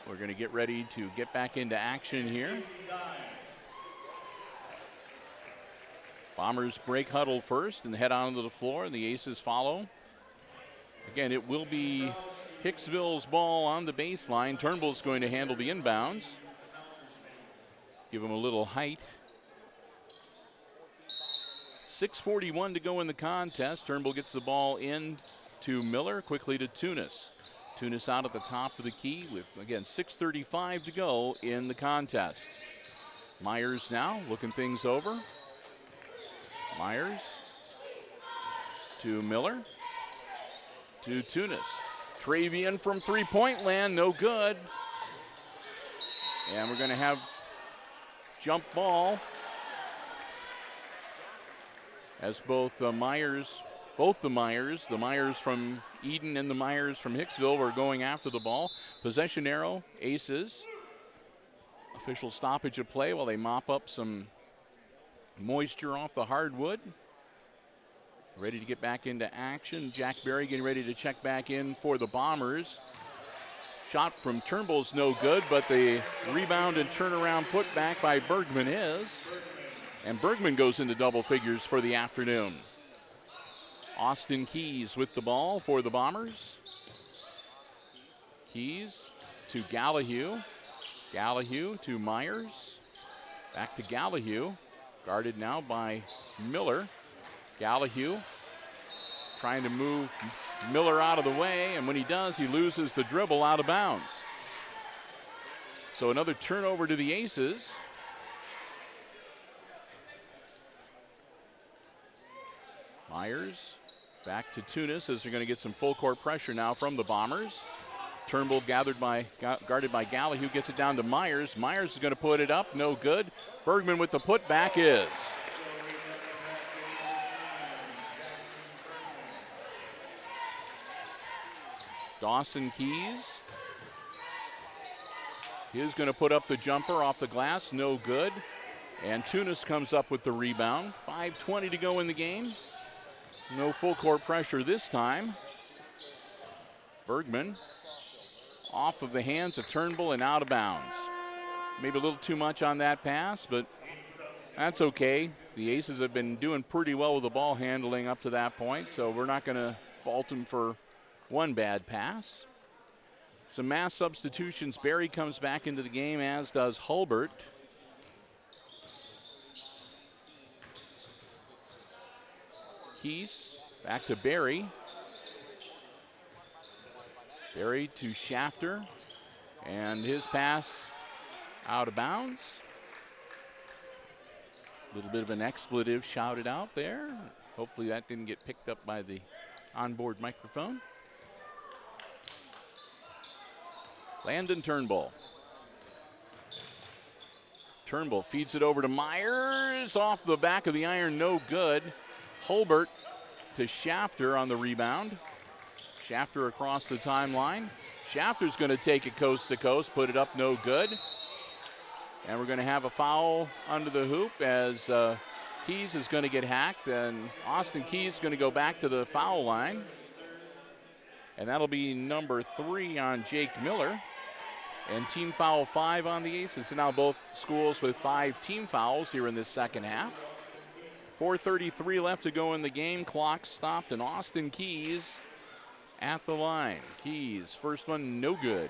We're going to get ready to get back into action here. Bombers break huddle first and head onto the floor, and the Aces follow. Again, it will be Hicksville's ball on the baseline. Turnbull's going to handle the inbounds. Give him a little height. 6:41 to go in the contest. Turnbull gets the ball in to Miller, quickly to Tunis. Tunis out at the top of the key with, again, 6:35 to go in the contest. Myers now looking things over. Myers to Miller to Tunis. Travian from three-point land, no good. And we're going to have jump ball as both the Myers from Edon and the Myers from Hicksville were going after the ball. Possession arrow, Aces. Official stoppage of play while they mop up some moisture off the hardwood. Ready to get back into action. Jack Berry getting ready to check back in for the Bombers. Shot from Turnbull's no good, but the rebound and turnaround put back by Bergman is. And Bergman goes into double figures for the afternoon. Austin Keys with the ball for the Bombers. Keys to Gallahue. Gallahue to Myers. Back to Gallahue. Guarded now by Miller. Gallahue trying to move Miller out of the way, and when he does, he loses the dribble out of bounds. So another turnover to the Aces. Myers back to Tunis as they're going to get some full court pressure now from the Bombers. Turnbull guarded by Gallahue, gets it down to Myers. Myers is going to put it up, no good. Bergman with the putback is. Dawson Keys. He's going to put up the jumper off the glass, no good. And Tunis comes up with the rebound. 5:20 to go in the game. No full court pressure this time. Bergman off of the hands of Turnbull and out of bounds. Maybe a little too much on that pass, but that's okay. The Aces have been doing pretty well with the ball handling up to that point, so we're not going to fault them for one bad pass. Some mass substitutions. Barry comes back into the game, as does Hulbert. Keys back to Barry. Barry to Shafter, and his pass out of bounds. A little bit of an expletive shouted out there. Hopefully that didn't get picked up by the onboard microphone. Landon Turnbull. Turnbull feeds it over to Myers. Off the back of the iron, no good. Hulbert to Shafter on the rebound. Shafter across the timeline. Shafter's going to take it coast to coast, put it up, no good. And we're going to have a foul under the hoop as Keys is going to get hacked, and Austin Keys is going to go back to the foul line. And that'll be number 3 on Jake Miller. And team foul 5 on the Aces. So now both schools with 5 team fouls here in this second half. 4:33 left to go in the game. Clock stopped, and Austin Keys at the line. Keys, first one, no good.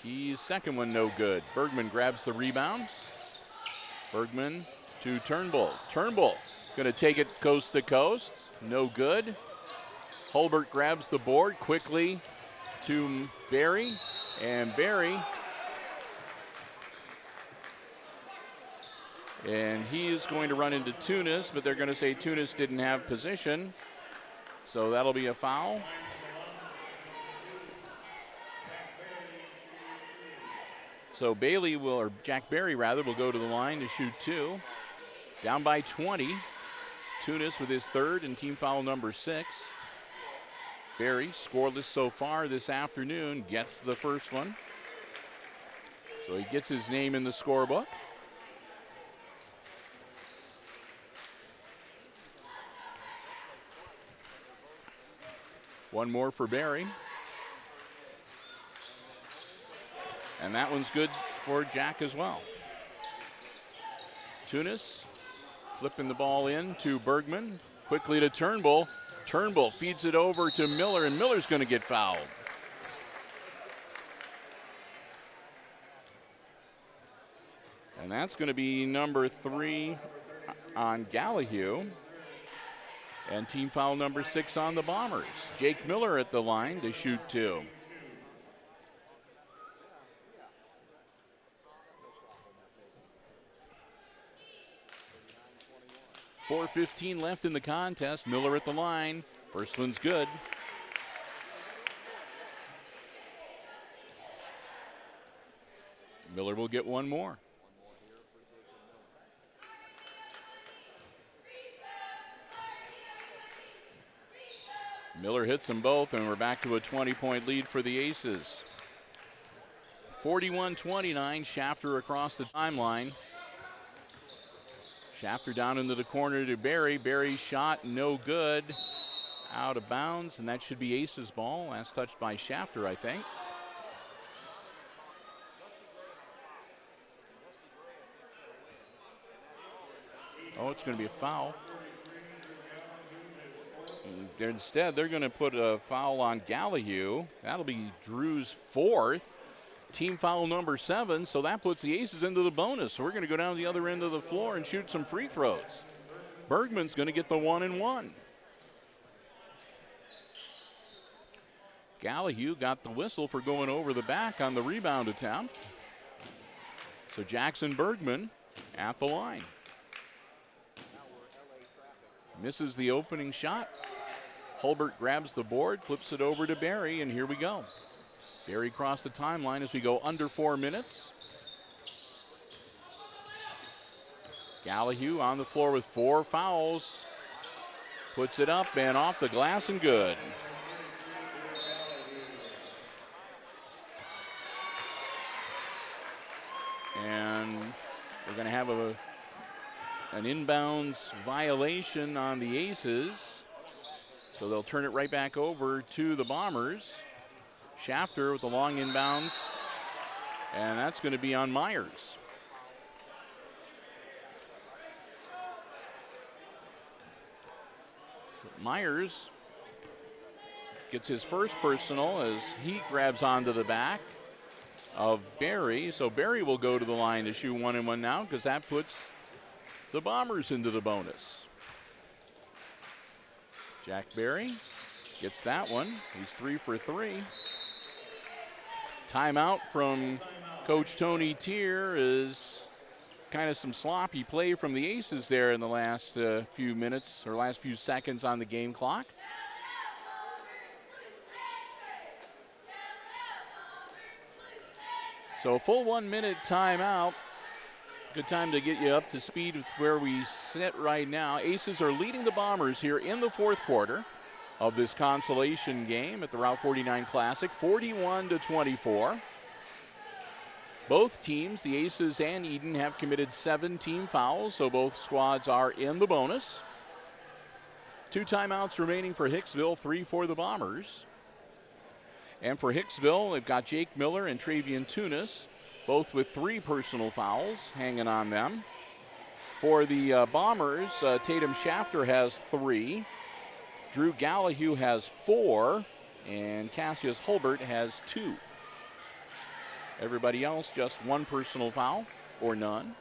Keys, second one, no good. Bergman grabs the rebound. Bergman to Turnbull. Turnbull going to take it coast to coast. No good. Hulbert grabs the board quickly to Barry. And Barry. And he is going to run into Tunis, but they're going to say Tunis didn't have position. So that'll be a foul. So Bailey will, or Jack Barry rather, will go to the line to shoot 2. Down by 20. Tunis with his third and team foul number 6. Barry, scoreless so far this afternoon, gets the first one. So he gets his name in the scorebook. One more for Barry. And that one's good for Jack as well. Tunis flipping the ball in to Bergman. Quickly to Turnbull. Turnbull feeds it over to Miller, and Miller's going to get fouled. And that's going to be number 3 on Gallahue. And team foul number 6 on the Bombers. Jake Miller at the line to shoot 2. .4:15 left in the contest. Miller at the line. First one's good. Miller will get one more. Miller hits them both, and we're back to a 20-point lead for the Aces. 41-29, Shafter across the timeline. Shafter down into the corner to Barry. Barry's shot, no good. Out of bounds, and that should be Ace's ball. Last touched by Shafter, I think. Oh, it's going to be a foul. Instead, they're going to put a foul on Gallahue. That'll be Drew's 4th. team foul number 7, so that puts the Aces into the bonus. So we're going to go down the other end of the floor and shoot some free throws. Bergman's going to get the 1-and-1. Gallahue got the whistle for going over the back on the rebound attempt. So Jackson Bergman at the line. Misses the opening shot. Hulbert grabs the board, flips it over to Barry, and here we go. Barry crossed the timeline as we go under 4 minutes. Gallahue on the floor with 4 fouls. Puts it up and off the glass and good. And we're going to have an inbounds violation on the Aces. So they'll turn it right back over to the Bombers. Shafter with the long inbounds. And that's going to be on Myers. Myers gets his first personal as he grabs onto the back of Barry. So Barry will go to the line to shoot 1-and-1 now because that puts the Bombers into the bonus. Jack Barry gets that one. He's 3 for 3. Timeout from Coach Tony Tier is kind of some sloppy play from the Aces there in the last few minutes or last few seconds on the game clock. So a full 1 minute timeout. Good time to get you up to speed with where we sit right now. Aces are leading the Bombers here in the fourth quarter of this consolation game at the Route 49 Classic, 41-24. Both teams, the Aces and Edon, have committed 7 team fouls, so both squads are in the bonus. 2 timeouts remaining for Hicksville, 3 for the Bombers. And for Hicksville, they've got Jake Miller and Travian Tunis, both with 3 personal fouls hanging on them. For the Bombers, Tatum Shafter has 3. Drew Gallahue has 4. And Cassius Hulbert has 2. Everybody else, just 1 personal foul or none.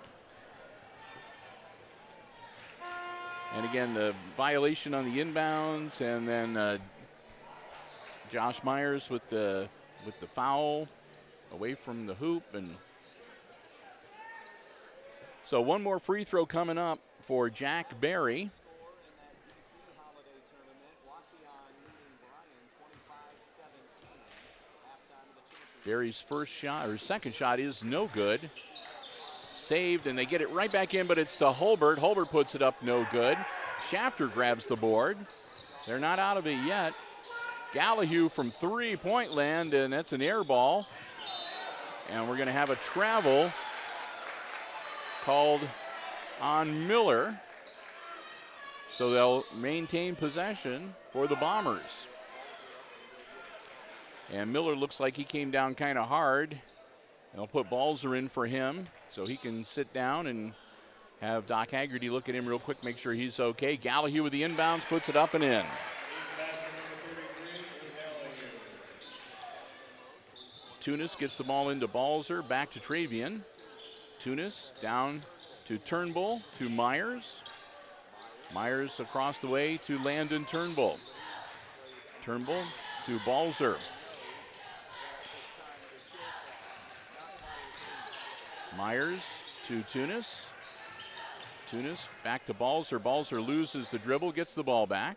And again, the violation on the inbounds, and then Josh Myers with the foul away from the hoop. And so one more free throw coming up for Jack Barry. Barry's first shot, or second shot, is no good. Saved, and they get it right back in, but it's to Hulbert. Hulbert puts it up, no good. Shafter grabs the board. They're not out of it yet. Gallahue from three-point land, and that's an air ball. And we're going to have a travel called on Miller. So they'll maintain possession for the Bombers. And Miller looks like he came down kind of hard. They'll put Balzer in for him so he can sit down and have Doc Haggerty look at him real quick, make sure he's okay. Gallahue with the inbounds, puts it up and in. Tunis gets the ball into Balzer, back to Travian. Tunis down to Turnbull, to Myers. Myers across the way to Landon Turnbull. Turnbull to Balzer. Myers to Tunis. Tunis back to Balzer. Balzer loses the dribble, gets the ball back.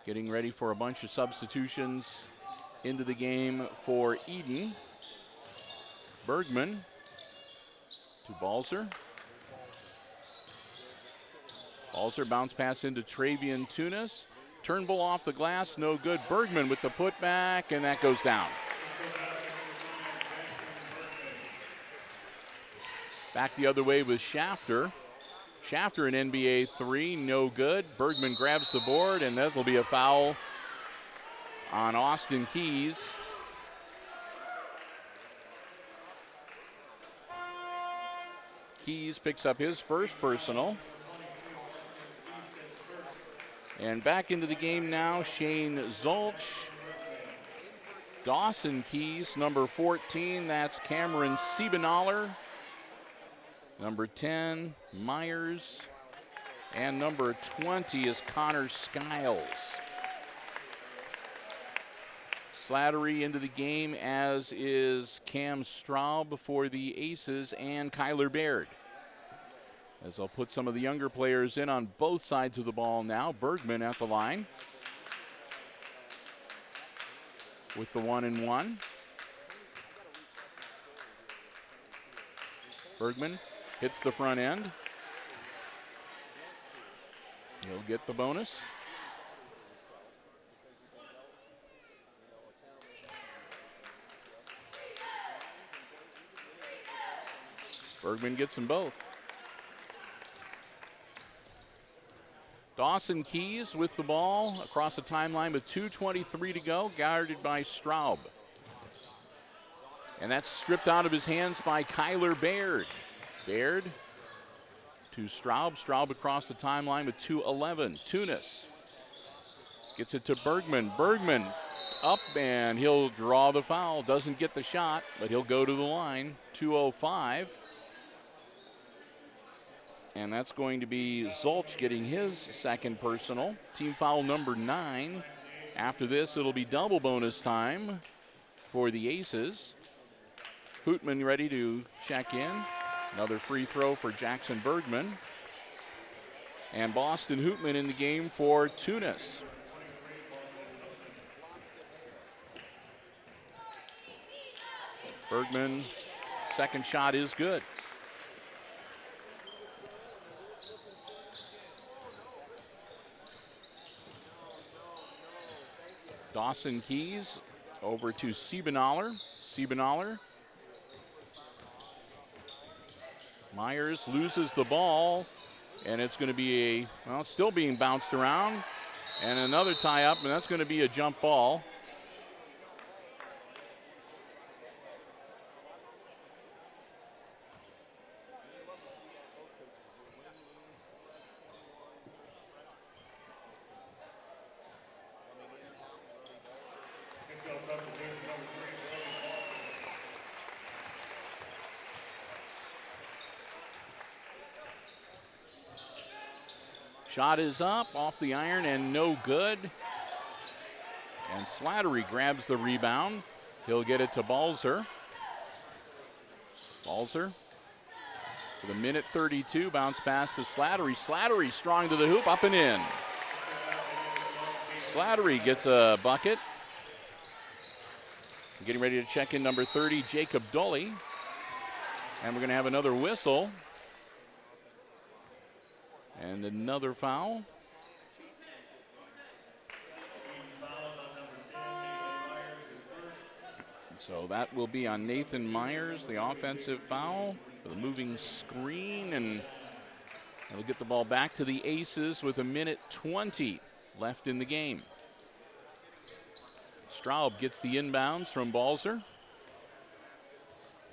Getting ready for a bunch of substitutions into the game for Edon. Bergman to Balzer. Balzer bounce pass into Travian Tunis. Turnbull off the glass, no good. Bergman with the putback, and that goes down. Back the other way with Shafter. Shafter in NBA 3, no good. Bergman grabs the board, and that will be a foul on Austin Keys. Keys picks up his first personal. And back into the game now, Shane Zolch. Dawson Keys, number 14, that's Cameron Siebenaller. Number 10, Myers. And number 20 is Connor Skiles. Slattery into the game, as is Cam Straub for the Aces and Kyler Baird. As I'll put some of the younger players in on both sides of the ball now. Bergman at the line with the 1-1. Bergman hits the front end. He'll get the bonus. Bergman gets them both. Dawson Keys with the ball across the timeline with 2:23 to go, guarded by Straub. And that's stripped out of his hands by Kyler Baird. Baird to Straub. Straub across the timeline with 2:11. Tunis gets it to Bergman. Bergman up, and he'll draw the foul. Doesn't get the shot, but he'll go to the line. 2:05. And that's going to be Zolch getting his second personal. Team foul number 9. After this, it'll be double bonus time for the Aces. Hootman ready to check in. Another free throw for Jackson Bergman. And Boston Hootman in the game for Tunis. Bergman, second shot is good. Dawson Keys over to Siebenaller. Siebenaller. Myers loses the ball, and it's going to be a, well, it's still being bounced around. And another tie up, and that's going to be a jump ball. Shot is up, off the iron, and no good. And Slattery grabs the rebound. He'll get it to Balzer. Balzer with a minute 32, bounce pass to Slattery. Slattery strong to the hoop, up and in. Slattery gets a bucket. Getting ready to check in number 30, Jacob Dolly. And we're going to have another whistle. And another foul. So that will be on Nathan Myers, the offensive foul for the moving screen. And they'll get the ball back to the Aces with a minute 20 left in the game. Straub gets the inbounds from Balzer.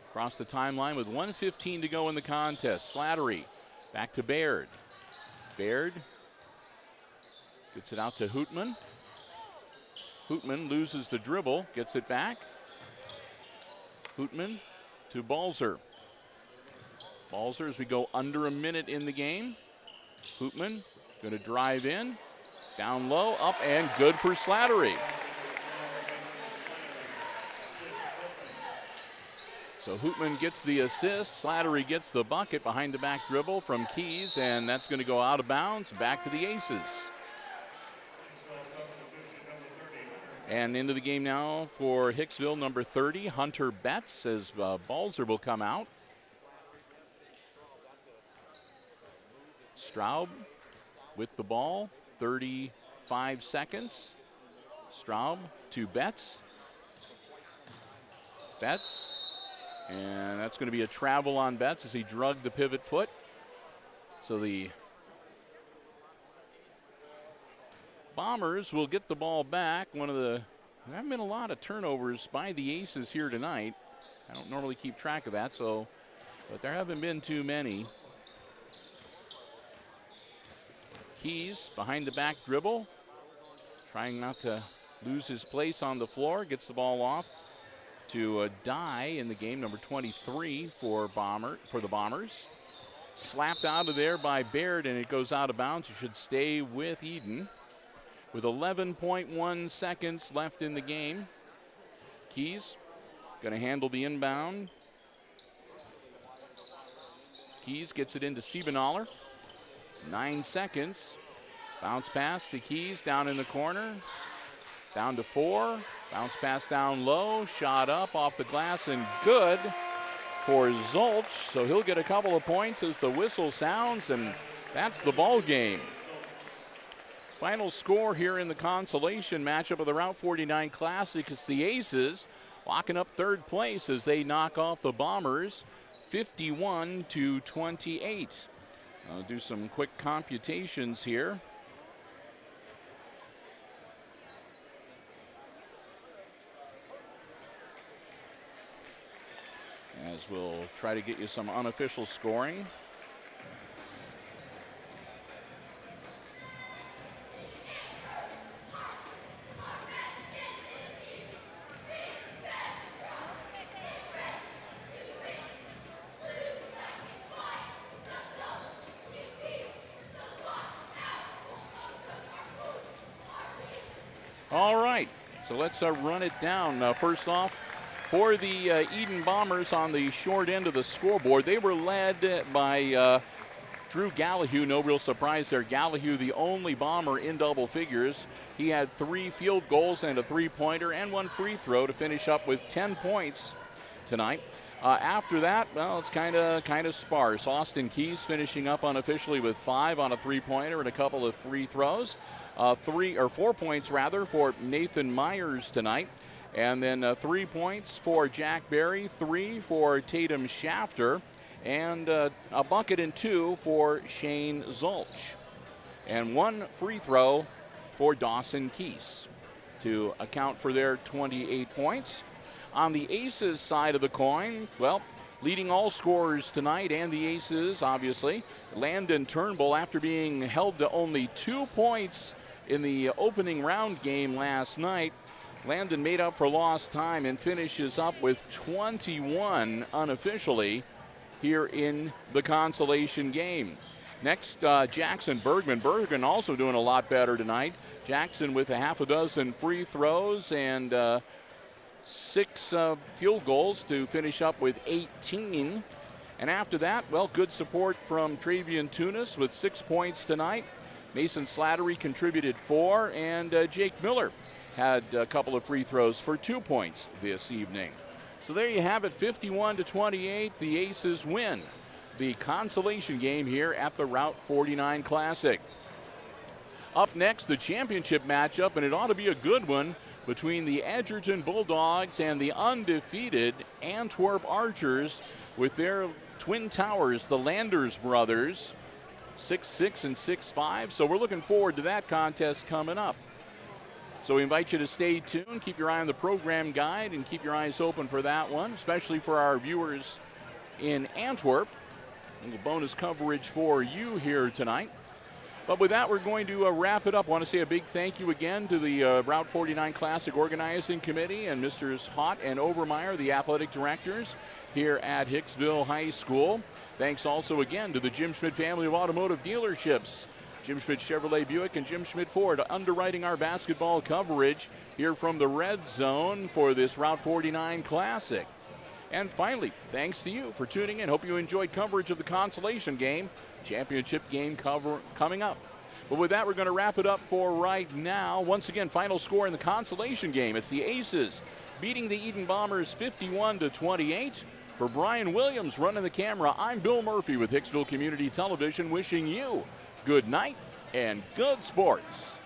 Across the timeline with 1:15 to go in the contest. Slattery back to Baird. Baird gets it out to Hootman. Hootman loses the dribble, gets it back. Hootman to Balzer. Balzer as we go under a minute in the game. Hootman going to drive in, down low, up, and good for Slattery. So Hootman gets the assist. Slattery gets the bucket behind the back dribble from Keys, and that's going to go out of bounds, back to the Aces. And into the game now for Hicksville, number 30, Hunter Betts, as Balzer will come out. Straub with the ball, 35 seconds. Straub to Betts. Betts. And that's going to be a travel on Betts as he drugged the pivot foot. So the Bombers will get the ball back. There haven't been a lot of turnovers by the Aces here tonight. I don't normally keep track of that, but there haven't been too many. Keys behind the back dribble, trying not to loses place on the floor, gets the ball off to Dye in the game, number 23 for the Bombers. Slapped out of there by Baird, and it goes out of bounds. It should stay with Edon. With 11.1 seconds left in the game, Keys going to handle the inbound. Keys gets it into Siebenaller. 9 seconds. Bounce pass to Keys down in the corner. Down to 4. Bounce pass down low. Shot up off the glass and good for Zolch. So he'll get a couple of points as the whistle sounds, and that's the ball game. Final score here in the consolation matchup of the Route 49 Classic is the Aces locking up third place as they knock off the Bombers 51-28. I'll do some quick computations here. As we'll try to get you some unofficial scoring. All right, so let's run it down. First off, for the Edon Bombers on the short end of the scoreboard, they were led by Drew Gallahue. No real surprise there. Gallahue, the only Bomber in double figures. He had 3 field goals and a 3-pointer and 1 free throw to finish up with 10 points tonight. After that, well, it's kind of sparse. Austin Keys finishing up unofficially with 5 on a 3-pointer and a couple of free throws. 4 points rather for Nathan Myers tonight. And then 3 points for Jack Berry, 3 for Tatum Shafter, and a bucket and 2 for Shane Zolch. And 1 free throw for Dawson Keese to account for their 28 points. On the Aces side of the coin, well, leading all scorers tonight and the Aces, obviously, Landon Turnbull, after being held to only 2 points in the opening round game last night, Landon made up for lost time and finishes up with 21 unofficially here in the consolation game. Next, Jackson Bergman. Bergman also doing a lot better tonight. Jackson with a half a dozen free throws and 6 field goals to finish up with 18. And after that, well, good support from Travian Tunis with 6 points tonight. Mason Slattery contributed 4, and Jake Miller had a couple of free throws for 2 points this evening. So there you have it, 51-28. The Aces win the consolation game here at the Route 49 Classic. Up next, the championship matchup, and it ought to be a good one, between the Edgerton Bulldogs and the undefeated Antwerp Archers with their twin towers, the Landers brothers, 6'6" and 6'5". So we're looking forward to that contest coming up. So we invite you to stay tuned, keep your eye on the program guide, and keep your eyes open for that one, especially for our viewers in Antwerp. A little bonus coverage for you here tonight. But with that, we're going to wrap it up. I want to say a big thank you again to the Route 49 Classic Organizing Committee and Mr. Hott and Overmeyer, the athletic directors here at Hicksville High School. Thanks also again to the Jim Schmidt family of automotive dealerships, Jim Schmidt Chevrolet Buick and Jim Schmidt Ford, underwriting our basketball coverage here from the Red Zone for this Route 49 Classic. And finally, thanks to you for tuning in. Hope you enjoyed coverage of the consolation game. Championship game coming up. But with that, we're going to wrap it up for right now. Once again, final score in the consolation game. It's the Aces beating the Edon Bombers 51-28. For Brian Williams running the camera, I'm Bill Murphy with Hicksville Community Television, wishing you good night and good sports.